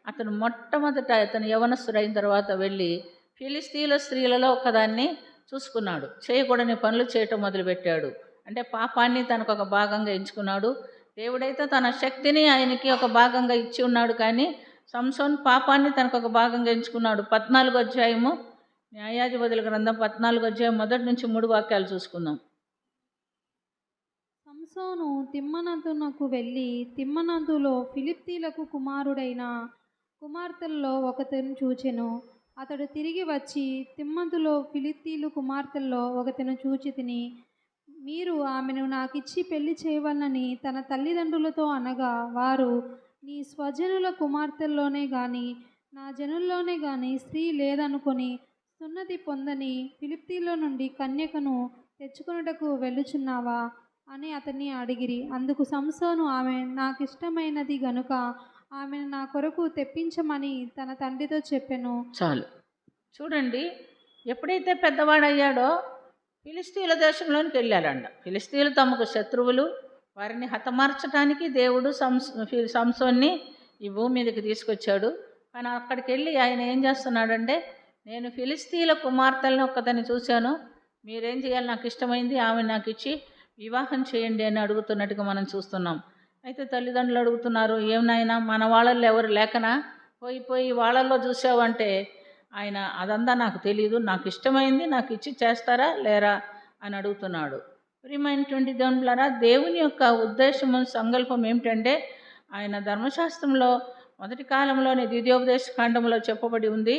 అతను మొట్టమొదట అతను యవనస్తుడైన తర్వాత వెళ్ళి ఫిలిస్తీయుల స్త్రీలలో ఒకదాన్ని చూసుకున్నాడు. చేయకూడని పనులు చేయటం మొదలుపెట్టాడు. అంటే పాపాన్ని తనకు ఒక భాగంగా ఎంచుకున్నాడు. దేవుడైతే తన శక్తిని ఆయనకి ఒక భాగంగా ఇచ్చి ఉన్నాడు, కానీ సంసోన్ పాపాన్ని తనకు ఒక భాగంగా ఎంచుకున్నాడు. 14వ అధ్యాయము న్యాయాధిపతుల గ్రంథం 14వ అధ్యాయం 1 నుంచి 3 వాక్యాలు చూసుకుందాం. సంసోను తిమ్మనంతునకు వెళ్ళి తిమ్మనంతులో ఫిలిస్తీయులకు కుమారుడైన కుమార్తెల్లో ఒకతెను చూచెను. అతడు తిరిగి వచ్చి తిమ్మంతులో ఫిలిస్తీయులు కుమార్తెల్లో ఒకతెను చూచి తిని, మీరు ఆమెను నాకిచ్చి పెళ్లి చేయవలనని తన తల్లిదండ్రులతో అనగా, వారు నీ స్వజనుల కుమార్తెల్లోనే గాని నా జనుల్లోనే గాని స్త్రీ లేదనుకొని సున్నతి పొందని ఫిలిస్తీయుల నుండి కన్యకను తెచ్చుకొనుటకు వెళ్ళుచున్నావా అని అతన్ని అడిగిరి. అందుకు సంసోను, ఆమె నాకిష్టమైనది గనుక ఆమెను నా కొరకు తెప్పించమని తన తండ్రితో చెప్పెను. చాలు. చూడండి, ఎప్పుడైతే పెద్దవాడయ్యాడో ఫిలిస్తీయుల దేశంలోనికి వెళ్ళాడంట. ఫిలిస్తీయులు తమకు శత్రువులు, వారిని హతమార్చడానికి దేవుడు సంసోన్ని ఈ భూమి మీదకి తీసుకొచ్చాడు. కానీ అక్కడికి వెళ్ళి ఆయన ఏం చేస్తున్నాడంటే, నేను ఫిలిస్తీయుల కుమార్తెలను ఒక్కదాన్ని చూశాను, మీరేం చేయాలి, నాకు ఇష్టమైంది ఆమె నాకు ఇచ్చి వివాహం చేయండి అని అడుగుతున్నట్టుగా మనం చూస్తున్నాం. అయితే తల్లిదండ్రులు అడుగుతున్నారు, ఏమనైనా మన వాళ్ళల్లో ఎవరు లేకనా, పోయి వాళ్ళల్లో చూసావంటే ఆయన అదంతా నాకు తెలియదు, నాకు ఇష్టమైంది నాకు ఇచ్చి చేస్తారా లేరా అని అడుగుతున్నాడు. ప్రియమైనటువంటి దేవులారా, దేవుని యొక్క ఉద్దేశము సంకల్పం ఏమిటంటే, ఆయన ధర్మశాస్త్రంలో మొదటి కాలంలోని ద్వితీయోపదేశ కాండంలో చెప్పబడి ఉంది,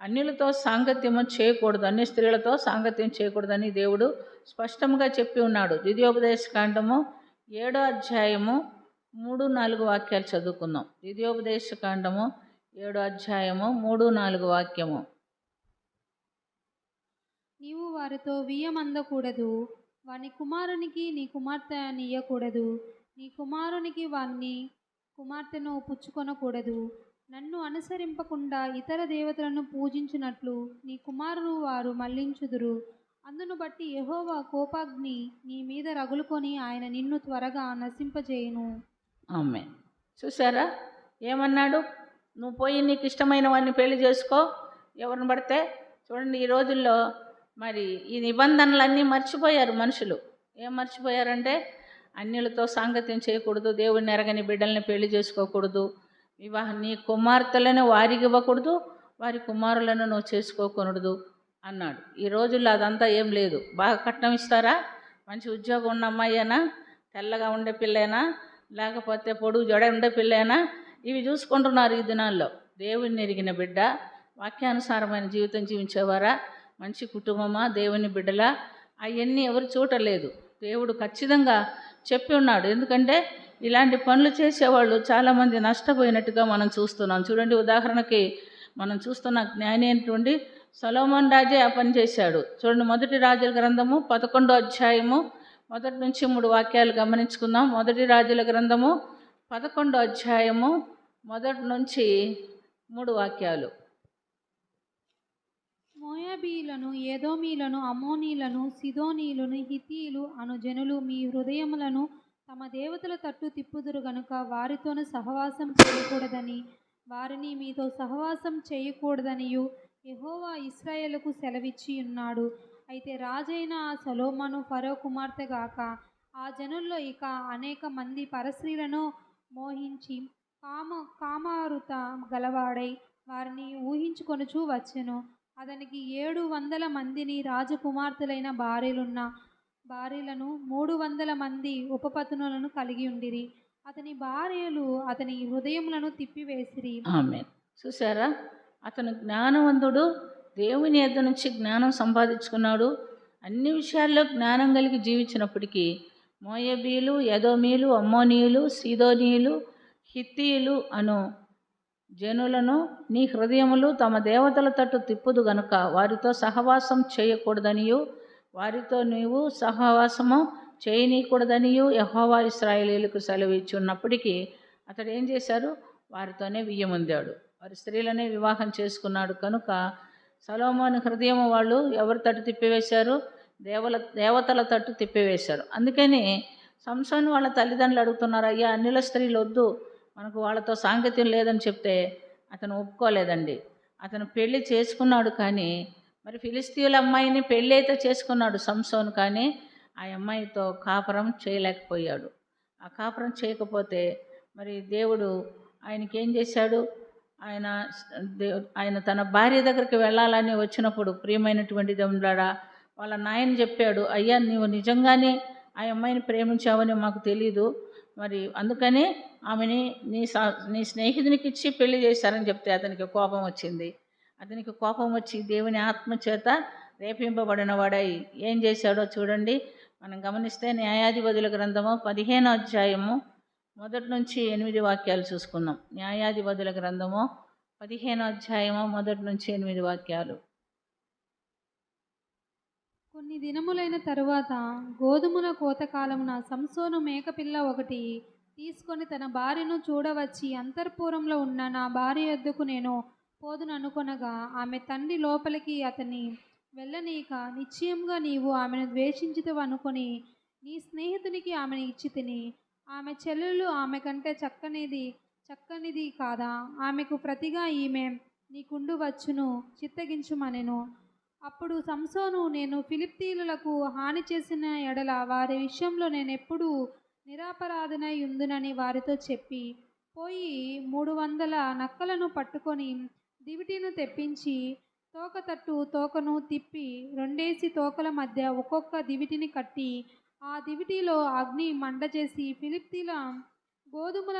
అన్యులతో సాంగత్యము చేయకూడదు, అన్ని స్త్రీలతో సాంగత్యం చేయకూడదని దేవుడు స్పష్టంగా చెప్పి ఉన్నాడు. ద్వితీయోపదేశ కాండము 7వ అధ్యాయము 3, 4 వాక్యాలు చదువుకుందాం. ద్వితీయోపదేశ కాండము 7వ అధ్యాయము 3, 4 వాక్యము. నీవు వారితో వియ్యమందకూడదు, వాని కుమారునికి నీ కుమార్తె నీయకూడదు, నీ కుమారునికి వాని కుమార్తెను పుచ్చుకొనకూడదు. నన్ను అనుసరింపకుండా ఇతర దేవతలను పూజించినట్లు నీ కుమారులు వారు మళ్లించుదురు. అందును బట్టి యెహోవా కోపాగ్ని నీ మీద రగులుకొని ఆయన నిన్ను త్వరగా నశింపజేయును. ఆమేన్. చూసారా ఏమన్నాడు, నువ్వు పోయి నీకు ఇష్టమైన వాడిని పెళ్లి చేసుకో, ఎవరిని పడితే. చూడండి ఈ రోజుల్లో మరి ఈ నిబంధనలన్నీ మర్చిపోయారు మనుషులు. ఏం మర్చిపోయారంటే అన్యులతో సాంగత్యం చేయకూడదు, దేవుడిని ఎరగని బిడ్డల్ని పెళ్లి చేసుకోకూడదు, వివాహం నీ కుమార్తెలను వారికి ఇవ్వకూడదు, వారి కుమారులను నువ్వు చేసుకోకూడదు అన్నాడు. ఈ రోజుల్లో అదంతా ఏం లేదు. బాగా కట్నం ఇస్తారా, మంచి ఉద్యోగం ఉన్న అమ్మాయినా, తెల్లగా ఉండే పిల్లైనా, లేకపోతే పొడుగు జడ ఉండే పిల్లైనా, ఇవి చూసుకుంటున్నారు ఈ దినాల్లో. దేవుడిని ఎరిగిన బిడ్డ, వాక్యానుసారమైన జీవితం జీవించేవారా, మంచి కుటుంబమా, దేవుని బిడ్డలా, అవన్నీ ఎవరు చూడలేదు. దేవుడు ఖచ్చితంగా చెప్పి ఉన్నాడు. ఎందుకంటే ఇలాంటి పనులు చేసేవాళ్ళు చాలామంది నష్టపోయినట్టుగా మనం చూస్తున్నాం. చూడండి, ఉదాహరణకి మనం చూస్తున్న జ్ఞాని అయినటువంటి సొలొమోన్ రాజే ఆ పని చేశాడు. చూడండి, మొదటి రాజుల గ్రంథము 11వ అధ్యాయము 1 నుంచి 3 వాక్యాలు గమనించుకుందాం. మొదటి రాజుల గ్రంథము 11వ అధ్యాయము 1 నుంచి 3 వాక్యాలు. మోయాబీలను, ఏదోమీలను, అమ్మోనీలను, సిదోనీలను, హిత్తీయులు అను జనులు మీ హృదయములను తమ దేవతల తట్టు తిప్పుదురు గనుక వారితోను సహవాసం చేయకూడదని, వారిని మీతో సహవాసం చేయకూడదనియు యెహోవా ఇశ్రాయేలుకు సెలవిచ్చి ఉన్నాడు. అయితే రాజైన సొలొమోను ఫరో కుమార్తె గాక ఆ జనుల్లో ఇక అనేక మంది పరస్త్రీలను మోహించి కామారుత గలవాడై వారిని ఊహించుకొనుచూ వచ్చెను. అతనికి 700 మందిని రాజకుమార్తెలైన భార్యలను 300 మంది ఉపపత్నులను కలిగి ఉండిరి. అతని భార్యలు అతని హృదయములను తిప్పివేసిరి. ఆమేన్. చూసారా, అతను జ్ఞానవంతుడు, దేవుని యొద్ద నుంచి జ్ఞానం సంపాదించుకున్నాడు. అన్ని విషయాల్లో జ్ఞానం కలిగి జీవించినప్పటికీ మోయాబీలు, ఎదోమీలు, అమ్మోనీయులు, సీదోనీయులు, హిత్తీయులు అను జనులను నీ హృదయములు తమ దేవతల తట్టు తిప్పుదు గనుక వారితో సహవాసం చేయకూడదనియు, వారితో నీవు సహవాసము చేయనీయకూడదనియు యెహోవా ఇశ్రాయేలీయులకు సెలవిచ్చి ఉన్నప్పటికీ అతడు ఏం చేశారు, వారితోనే వియ్యముందాడు, వారి స్త్రీలనే వివాహం చేసుకున్నాడు. కనుక సొలొమోను హృదయం వాళ్ళు ఎవరి తట్టు తిప్పివేశారు, దేవతల తట్టు తిప్పివేశారు. అందుకని సంసోను వాళ్ళ తల్లిదండ్రులు అడుగుతున్నారు, అయ్యా అన్యుల స్త్రీలు వద్దు, మనకు వాళ్ళతో సాంగత్యం లేదని చెప్తే అతను ఒప్పుకోలేదండి. అతను పెళ్లి చేసుకున్నాడు, కానీ మరి ఫిలిస్తీయుల అమ్మాయిని పెళ్ళి అయితే చేసుకున్నాడు సంసోను, కానీ ఆ అమ్మాయితో కాపురం చేయలేకపోయాడు. ఆ కాపురం చేయకపోతే మరి దేవుడు ఆయనకి ఏం చేశాడు, ఆయన తన భార్య దగ్గరికి వెళ్ళాలని వచ్చినప్పుడు ప్రియమైనటువంటి దేవుడారా వాళ్ళ నాయన చెప్పాడు, అయ్యా నీవు నిజంగానే ఆ అమ్మాయిని ప్రేమించావని మాకు తెలీదు, మరి అందుకని ఆమెని నీ స్నేహితునికి ఇచ్చి పెళ్లి చేశారని చెప్తే అతనికి కోపం వచ్చింది. అతనికి కోపం వచ్చి దేవుని ఆత్మ చేత రేపింపబడిన వాడై ఏం చేశాడో చూడండి. మనం గమనిస్తే న్యాయాధిపతుల గ్రంథము 15వ అధ్యాయము 1 నుంచి 8 వాక్యాలు చూసుకుందాం. న్యాయాధిపతుల గ్రంథము 15వ అధ్యాయము 1 నుంచి 8 వాక్యాలు. కొన్ని దినములైన తరువాత గోధుమల కోతకాలమున సంసోను మేకపిల్ల ఒకటి తీసుకొని తన భార్యను చూడవచ్చి, అంతఃపురంలో ఉన్న నా భార్య యొద్దకు నేను పోదుననుకొనగా ఆమె తండ్రి లోపలికి అతన్ని వెళ్ళనీక, నిశ్చయంగా నీవు ఆమెను ద్వేషించితివి అనుకొని నీ స్నేహితునికి ఆమెను ఇచ్చి తిని, ఆమె చెల్లెలు ఆమె కంటే చక్కనిది కాదా, ఆమెకు ప్రతిగా ఈమె నీకుండు వచ్చును, చిత్తగించుమనెను. అప్పుడు సంసోను, నేను ఫిలిష్తీయులకు హాని చేసిన ఎడల వారి విషయంలో నేనెప్పుడు నిరపరాధినై ఉందునని వారితో చెప్పి పోయి 300 నక్కలను పట్టుకొని దివిటీను తెప్పించి తోకను తిప్పి 2 తోకల మధ్య ఒక్కొక్క దివిటిని కట్టి ఆ దివిటీలో అగ్ని మండచేసి ఫిలిష్తీయుల గోధుమల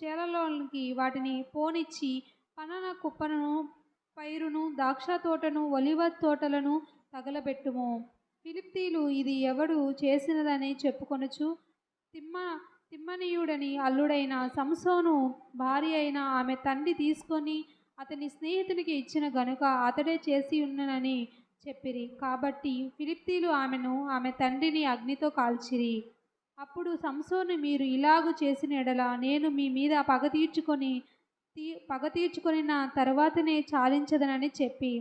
చేలలోనికి వాటిని పోనిచ్చి పనన కుప్పను, పైరును, ద్రాక్ష తోటను, ఒలివ తోటలను తగలబెట్టుము. ఫిలిష్తీయులు ఇది ఎవడు చేసినదని చెప్పుకొనుచు తిమ్మనీయుడని అల్లుడైన సంసోను భార్య అయిన ఆమె తండ్రి తీసుకొని అతని స్నేహితునికి ఇచ్చిన గనుక అతడే చేసి ఉన్ననని చెప్పిరి. కాబట్టి ఫిలిష్తీయులు ఆమెను ఆమె తండ్రిని అగ్నితో కాల్చిరి. అప్పుడు సంసోను, మీరు ఇలాగు చేసిన ఎడల నేను మీ మీద పగ తీర్చుకొని నా తర్వాతనే చాలించదనని చెప్పి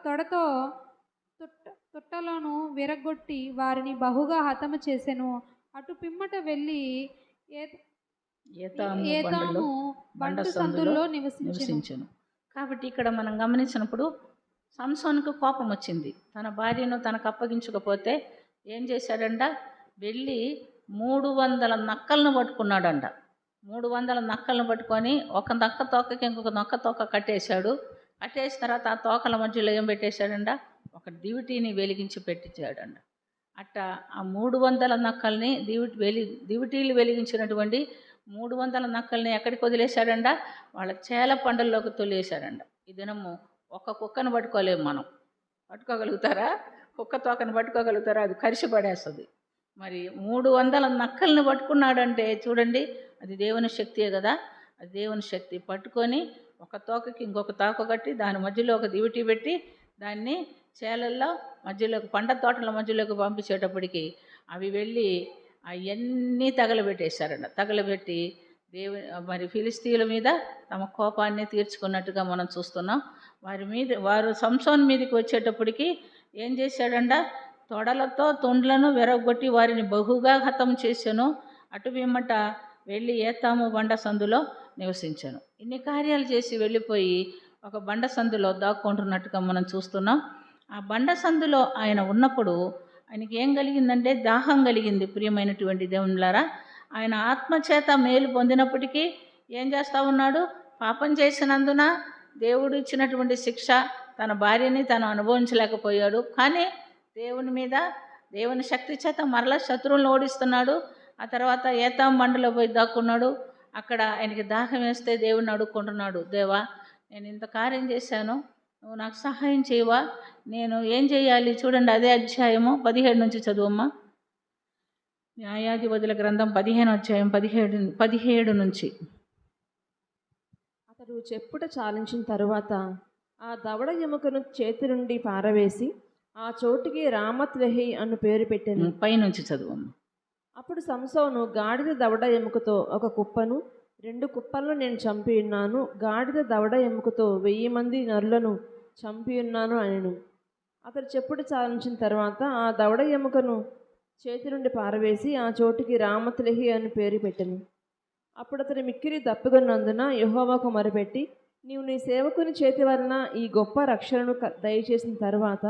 తొడతో తొట్టలను విరగొట్టి వారిని బహుగా హతము చేసెను. అటు పిమ్మట వెళ్ళి ఏతాము బండలో ఏతాము బండ బంటు సందులో సందుల్లో నివసించెను. నివసించెను. కాబట్టి ఇక్కడ మనం గమనించినప్పుడు సంసోనుకు కోపం వచ్చింది. తన భార్యను తనకు అప్పగించకపోతే ఏం చేశాడంట? వెళ్ళి 300 నక్కలను పట్టుకున్నాడంట. 300 నక్కలను పట్టుకొని ఒక నక్క తోకకి ఇంకొక నక్క తోక కట్టేశాడు. కట్టేసిన తర్వాత ఆ తోకల మధ్యలో ఏం పెట్టేశాడంట? ఒక దివిటీని వెలిగించి పెట్టించాడంట. అట్టా ఆ 300 నక్కల్ని దివిటీలు వెలిగించినటువంటి 300 నక్కల్ని ఎక్కడికి వదిలేశాడంట? వాళ్ళ చేల పంటల్లోకి తొలివేశాడంట. ఈ దినము ఒక కుక్కను పట్టుకోలేము మనం. పట్టుకోగలుగుతారా? కుక్క తోకను పట్టుకోగలుగుతారా? అది కరిసి పడేస్తుంది. మరి 300 నక్కల్ని పట్టుకున్నాడంటే చూడండి, అది దేవుని శక్తియే కదా. అది దేవుని శక్తి. పట్టుకొని ఒక తోకకి ఇంకొక తోక కట్టి దాని మధ్యలో ఒక దివిటి పెట్టి దాన్ని చేలల్లో మధ్యలోకి పంట తోటల మధ్యలోకి పంపించేటప్పటికి అవి వెళ్ళి అవన్నీ తగలబెట్టేశారంట. తగలబెట్టి మరి ఫిలిస్తీన్ల మీద తమ కోపాన్ని తీర్చుకున్నట్టుగా మనం చూస్తున్నాం. వారు సంసోను మీదకి వచ్చేటప్పటికి ఏం చేశాడంట? తొడలతో తొండ్లను విరగొట్టి వారిని బహుగా హతం చేశాను. అటు పిమ్మట వెళ్ళి ఏతాము బండ సందులో నివసించాను. ఇన్ని కార్యాలు చేసి వెళ్ళిపోయి ఒక బండ సందులో దాక్కుంటున్నట్టుగా మనం చూస్తున్నాం. ఆ బండ సందులో ఆయన ఉన్నప్పుడు ఆయనకి ఏం కలిగిందంటే దాహం కలిగింది. ప్రియమైనటువంటి దేవునిలారా, ఆయన ఆత్మచేత మేలు పొందినప్పటికీ ఏం చేస్తూ ఉన్నాడు? పాపం చేసినందున దేవుడు ఇచ్చినటువంటి శిక్ష తన భార్యని తను అనుభవించలేకపోయాడు. కానీ దేవుని శక్తి చేత మరలా శత్రువులను ఓడిస్తున్నాడు. ఆ తర్వాత ఏతాం బండలో పోయి దాక్కున్నాడు. అక్కడ ఆయనకి దాహం వేస్తే దేవుణ్ణి అడుక్కుంటున్నాడు, దేవా నేను ఇంత కార్యం చేశాను, నువ్వు నాకు సహాయం చేయవా? నేను ఏం చేయాలి? చూడండి, అదే అధ్యాయము 17 నుంచి చదువమ్మా. న్యాయాధిపతుల గ్రంథం 15వ అధ్యాయం 17 నుంచి. అతడు చెప్పుట చాలించిన తరువాత ఆ దవడ ఎముకను చేతి నుండి పారవేసి ఆ చోటుకి రామత్ లెహీ అను పేరు పెట్టాను. పైనుంచి చదువమ్మా. అప్పుడు సంసోను గాడిద దవడ ఎముకతో ఒక కుప్పను, 2 కుప్పలను నేను చంపి ఉన్నాను, గాడిద దవడ ఎముకతో 1000 మంది నరులను చంపి ఉన్నాను అనెను. అతడు చెప్పుడు చాలించిన తర్వాత ఆ దవడ ఎముకను చేతి నుండి పారవేసి ఆ చోటుకి రామత్ లెహీ అని పేరు పెట్టెను. అప్పుడు అతడు మిక్కిలి దప్పిగొన్నందున యెహోవాకు మొరపెట్టి, నీవు నీ సేవకుని చేతి వలన ఈ గొప్ప రక్షణను దయచేసిన తర్వాత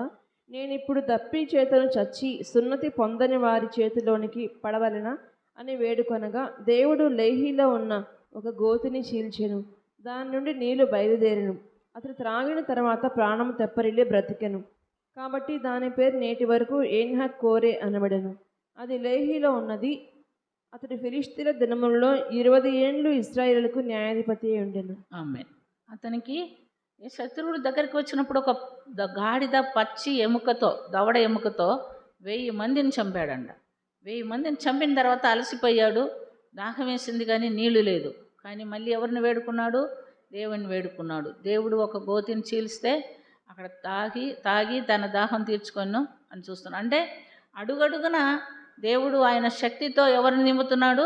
నేను ఇప్పుడు దప్పి చేతను చచ్చి సున్నతి పొందని వారి చేతిలోనికి పడవలెనా అని వేడుకొనగా దేవుడు లేహీలో ఉన్న ఒక గోతిని చీల్చెను. దాని నుండి నీళ్లు బయలుదేరెను. అతడు త్రాగిన తర్వాత ప్రాణము తెప్పరిల్లి బ్రతికెను. కాబట్టి దాని పేరు నేటి వరకు ఏన్హక్ కోరే అనబడెను. అది లేహీలో ఉన్నది. అతడు ఫిలిష్తీయుల దినములలో 20 ఏండ్లు ఇశ్రాయేలుకు న్యాయాధిపతి అయి ఉండెను. ఆమేన్. అతనికి శత్రువుల దగ్గరికి వచ్చినప్పుడు ఒక గాడిద పచ్చి ఎముకతో, దవడ ఎముకతో 1000 మందిని చంపాడంట. 1000 మందిని చంపిన తర్వాత అలసిపోయాడు, దాహం వేసింది కానీ నీళ్లు లేదు. కానీ మళ్ళీ ఎవరిని వేడుకున్నాడు? దేవుని వేడుకున్నాడు. దేవుడు ఒక గోతిని చీల్స్తే అక్కడ తాగి తన దాహం తీర్చుకొను అని చూస్తున్నాడు. అంటే అడుగడుగున దేవుడు ఆయన శక్తితో ఎవరిని నింపుతున్నాడు?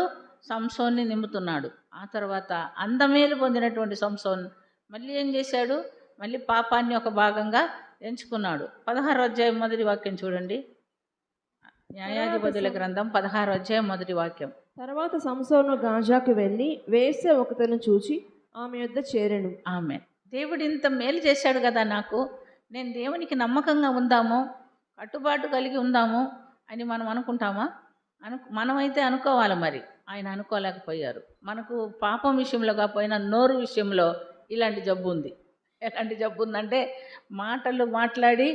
సంసోన్ని నింపుతున్నాడు. ఆ తర్వాత అందమేలు పొందినటువంటి సంసోన్ మళ్ళీ ఏం చేశాడు? మళ్ళీ పాపాన్ని ఒక భాగంగా ఎంచుకున్నాడు. 16వ అధ్యాయం మొదటి వాక్యం చూడండి. న్యాయాధిపతుల గ్రంథం 16వ అధ్యాయం మొదటి వాక్యం. తర్వాత సంసోను గాజాకు వెళ్ళి వేశ్య ఒకతను చూచి ఆమె యొద్ద చేరెను. ఆమె దేవుడు ఇంత మేలు చేశాడు కదా నాకు, నేను దేవునికి నమ్మకంగా ఉందాము, కట్టుబాటు కలిగి ఉందాము అని మనం అనుకుంటామా? మనమైతే అనుకోవాలి. మరి ఆయన అనుకోలేకపోయారు. మనకు పాపం విషయంలో కాకపోయినా నోరు విషయంలో ఇలాంటి జబ్బు ఉంది. ఎలాంటి జబ్బు ఉందంటే మాటలు మాట్లాడి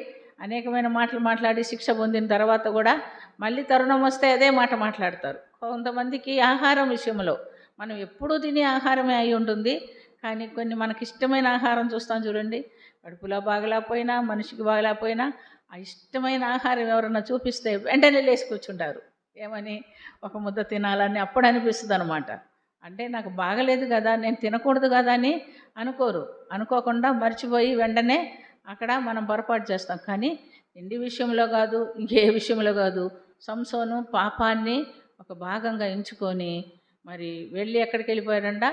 అనేకమైన మాటలు మాట్లాడి శిక్ష పొందిన తర్వాత కూడా మళ్ళీ తరుణం వస్తే అదే మాట మాట్లాడతారు. కొంతమందికి ఆహారం విషయంలో మనం ఎప్పుడూ తినే ఆహారమే అయి ఉంటుంది. కానీ కొన్ని మనకి ఇష్టమైన ఆహారం చూస్తాం చూడండి, కడుపులో బాగలేకపోయినా మనిషికి బాగలేకపోయినా ఆ ఇష్టమైన ఆహారం ఎవరన్నా చూపిస్తే వెంటనే లేచి కూర్చుంటారు. ఏమని? ఒక ముద్ద తినాలని అప్పుడు అనిపిస్తుంది అనమాట. అంటే నాకు బాగలేదు కదా, నేను తినకూడదు కదా అని అనుకోకుండా మర్చిపోయి వెంటనే అక్కడ మనం పొరపాటు చేస్తాం. కానీ తిండి విషయంలో కాదు, ఇంకే విషయంలో కాదు, సంసోను పాపాన్ని ఒక భాగంగా ఎంచుకొని మరి వెళ్ళి ఎక్కడికి వెళ్ళిపోయాడంట?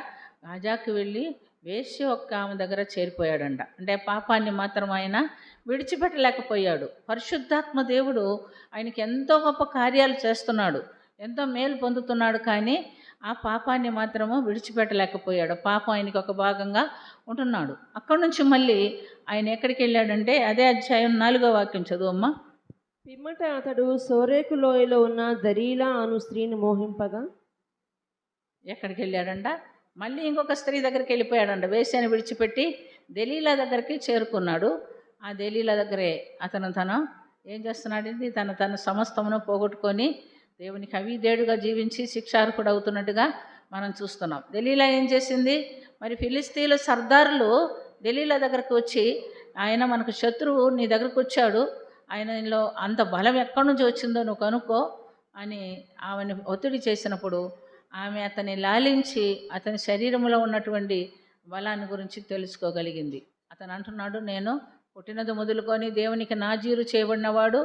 గాజాకి వెళ్ళి వేశ్య ఒక్క ఆమె దగ్గర చేరిపోయాడంట. అంటే పాపాన్ని మాత్రం ఆయన విడిచిపెట్టలేకపోయాడు. పరిశుద్ధాత్మ దేవుడు ఆయనకి ఎంతో గొప్ప కార్యాలు చేస్తున్నాడు, ఎంతో మేలు పొందుతున్నాడు. కానీ ఆ పాపాన్ని మాత్రము విడిచిపెట్టలేకపోయాడు. పాపం ఆయనకి ఒక భాగంగా ఉంటున్నాడు. అక్కడి నుంచి మళ్ళీ ఆయన ఎక్కడికి వెళ్ళాడంటే అదే అధ్యాయం 4వ వాక్యం చదువమ్మా. పిమ్మట అతడు సోరేకు లోయలో ఉన్న దరీలా అను స్త్రీని మోహింపగా ఎక్కడికి వెళ్ళాడంట? మళ్ళీ ఇంకొక స్త్రీ దగ్గరికి వెళ్ళిపోయాడంట. వేశ్యని విడిచిపెట్టి దెలీలా దగ్గరికి చేరుకున్నాడు. ఆ దెలీలా దగ్గరే తను ఏం చేస్తున్నాడండి? తన సమస్తమును పోగొట్టుకొని దేవునికి అవిధేయుడుగా జీవించి శిక్షార్హుడు అవుతున్నట్టుగా మనం చూస్తున్నాం. దెలీలా ఏం చేసింది? మరి ఫిలిస్తీన్ల సర్దారులు దెలీలా దగ్గరకు వచ్చి, ఆయన మనకు శత్రువు, నీ దగ్గరకు వచ్చాడు, ఆయనలో అంత బలం ఎక్కడి నుంచి వచ్చిందో నువ్వు కనుక్కో అని ఆమెను ఒత్తిడి చేసినప్పుడు ఆమె అతన్ని లాలించి అతని శరీరంలో ఉన్నటువంటి బలాన్ని గురించి తెలుసుకోగలిగింది. అతను అంటున్నాడు, నేను పుట్టినది మొదలుకొని దేవునికి నాజీరు చేయబడినవాడు,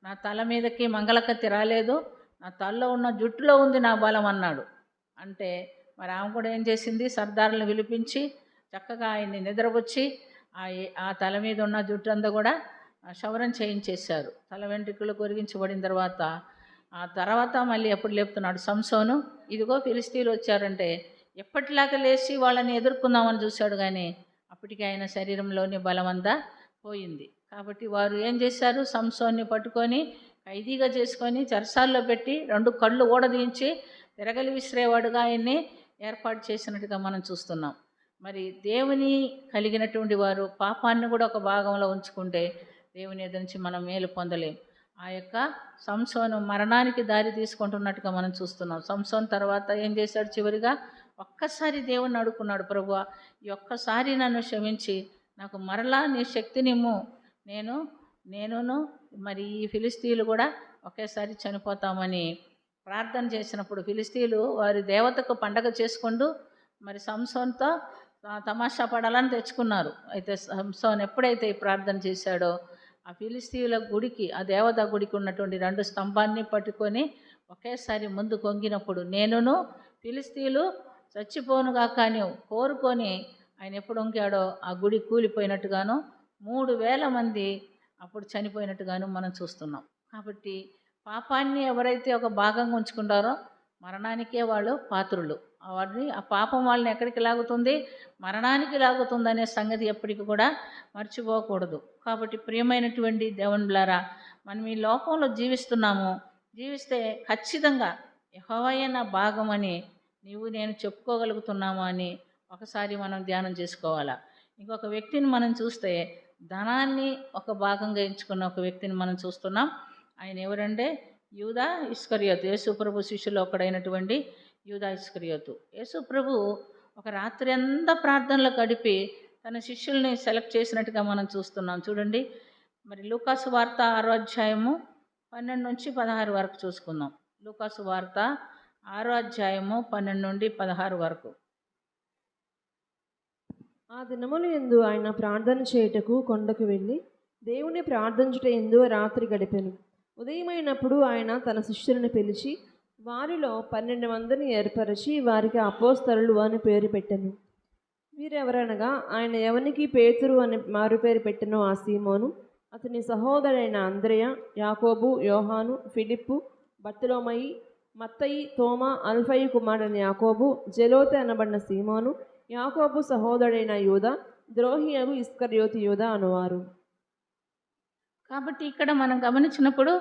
నా తల మీదకి మంగళకత్తి రాలేదు, నా తలలో ఉన్న జుట్టులో ఉంది నా బలం అన్నాడు. అంటే మరి ఆమె కూడా ఏం చేసింది? సర్దారులను పిలిపించి చక్కగా ఆయన్ని నిద్రపుచ్చి ఆ తల మీద ఉన్న జుట్టు అంతా కూడా క్షవరం చేయించేశారు. తల వెంట్రుకలు కొరిగించబడిన ఆ తర్వాత మళ్ళీ ఎప్పుడు లేపుతున్నాడు సంసోను, ఇదిగో ఫిలిస్తీన్లు వచ్చారంటే ఎప్పటిలాగా లేచి వాళ్ళని ఎదుర్కొందామని చూశాడు, కానీ అప్పటికి ఆయన శరీరంలోని బలమంతా పోయింది. కాబట్టి వారు ఏం చేశారు? సంసోన్ని పట్టుకొని ఖైదీగా చేసుకొని చెరసాల్లో పెట్టి 2 కళ్ళు ఊడదీయించి తిరగలి విసిరేవాడుగా ఆయన్ని ఏర్పాటు చేసినట్టుగా మనం చూస్తున్నాం. మరి దేవుని కలిగినటువంటి వారు పాపాన్ని కూడా ఒక భాగంలో ఉంచుకుంటే దేవుని ఎదురు నుంచి మనం మేలు పొందలేం. ఆ యొక్క సంసోను మరణానికి దారి తీసుకుంటున్నట్టుగా మనం చూస్తున్నాం. సంసోన్ తర్వాత ఏం చేశాడు? చివరిగా ఒక్కసారి దేవుణ్ణి అడుక్కున్నాడు, ప్రభువా ఈ ఒక్కసారి నన్ను క్షమించి నాకు మరలా నీ శక్తినిమ్ము, నేనును మరి ఈ ఫిలిస్తీన్లు కూడా ఒకేసారి చనిపోతామని ప్రార్థన చేసినప్పుడు ఫిలిస్తీన్లు వారి దేవతకు పండగ చేసుకుంటూ మరి సంసోన్తో తమాషా పడాలని తెచ్చుకున్నారు. అయితే సంసోన్ ఎప్పుడైతే ఈ ప్రార్థన చేశాడో ఆ ఫిలిస్తీన్ల గుడికి, ఆ దేవత గుడికి ఉన్నటువంటి 2 స్తంభాన్ని పట్టుకొని ఒకేసారి ముందు కొంగినప్పుడు నేనును ఫిలిస్తీన్లు చచ్చిపోనుగా కానీ కోరుకొని ఆయన ఎప్పుడు వంకాడో ఆ గుడి కూలిపోయినట్టుగాను 3,000 మంది అప్పుడు చనిపోయినట్టుగాను మనం చూస్తున్నాం. కాబట్టి పాపాన్ని ఎవరైతే ఒక భాగంగా ఉంచుకుంటారో మరణానికే వాళ్ళు పాత్రులు. ఆ పాపం వాళ్ళని ఎక్కడికి లాగుతుంది? మరణానికి లాగుతుంది అనే సంగతి ఎప్పటికీ కూడా మర్చిపోకూడదు. కాబట్టి ప్రియమైనటువంటి దేవునిలారా, మనం ఈ లోకంలో జీవిస్తే ఖచ్చితంగా యెహోవాయే నా భాగం అని నీవు నేను చెప్పుకోగలుగుతున్నాము అని ఒకసారి మనం ధ్యానం చేసుకోవాలా. ఇంకొక వ్యక్తిని మనం చూస్తే ధనాన్ని ఒక భాగంగా ఎంచుకున్న ఒక వ్యక్తిని మనం చూస్తున్నాం. ఆయన ఎవరంటే యూదా ఇస్కరియోతు, యేసుప్రభు శిష్యులో ఒకడైనటువంటి యూదా ఇస్కరియోతు. యేసుప్రభు ఒక రాత్రి అంతా ప్రార్థనలో గడిపి తన శిష్యుల్ని సెలెక్ట్ చేసినట్టుగా మనం చూస్తున్నాం. చూడండి, మరి లూకాసు వార్త 6వ అధ్యాయము 12 నుంచి 16 వరకు చూసుకుందాం. లూకాసు వార్త 6వ అధ్యాయము 12 నుండి 16 వరకు. ఆ దినముల యందు ఆయన ప్రార్థన చేయుటకు కొండకు వెళ్ళి దేవుని ప్రార్థించుట యందు రాత్రి గడిపెను. ఉదయమైనప్పుడు ఆయన తన శిష్యులను పిలిచి వారిలో 12 మందిని ఏర్పరిచి వారికి అపోస్తలులు అని పేరు పెట్టెను. వీరెవరనగా ఆయన ఎవనికి పేతురు అని మారు పేరు పెట్టెనో ఆ సీమోను, అతని సహోదరైన అంద్రెయ, యాకోబు, యోహాను, ఫిలిప్పు, బర్తలోమయి, మత్తయి, తోమా, అల్ఫయి కుమారుడైన యాకోబు, జెలోతే అనబడిన సీమోను, యాకోబు సహోదరుడైన యూదా, ద్రోహియగు ఇస్కరియోతు యూదా అనువారు. కాబట్టి ఇక్కడ మనం గమనించినప్పుడు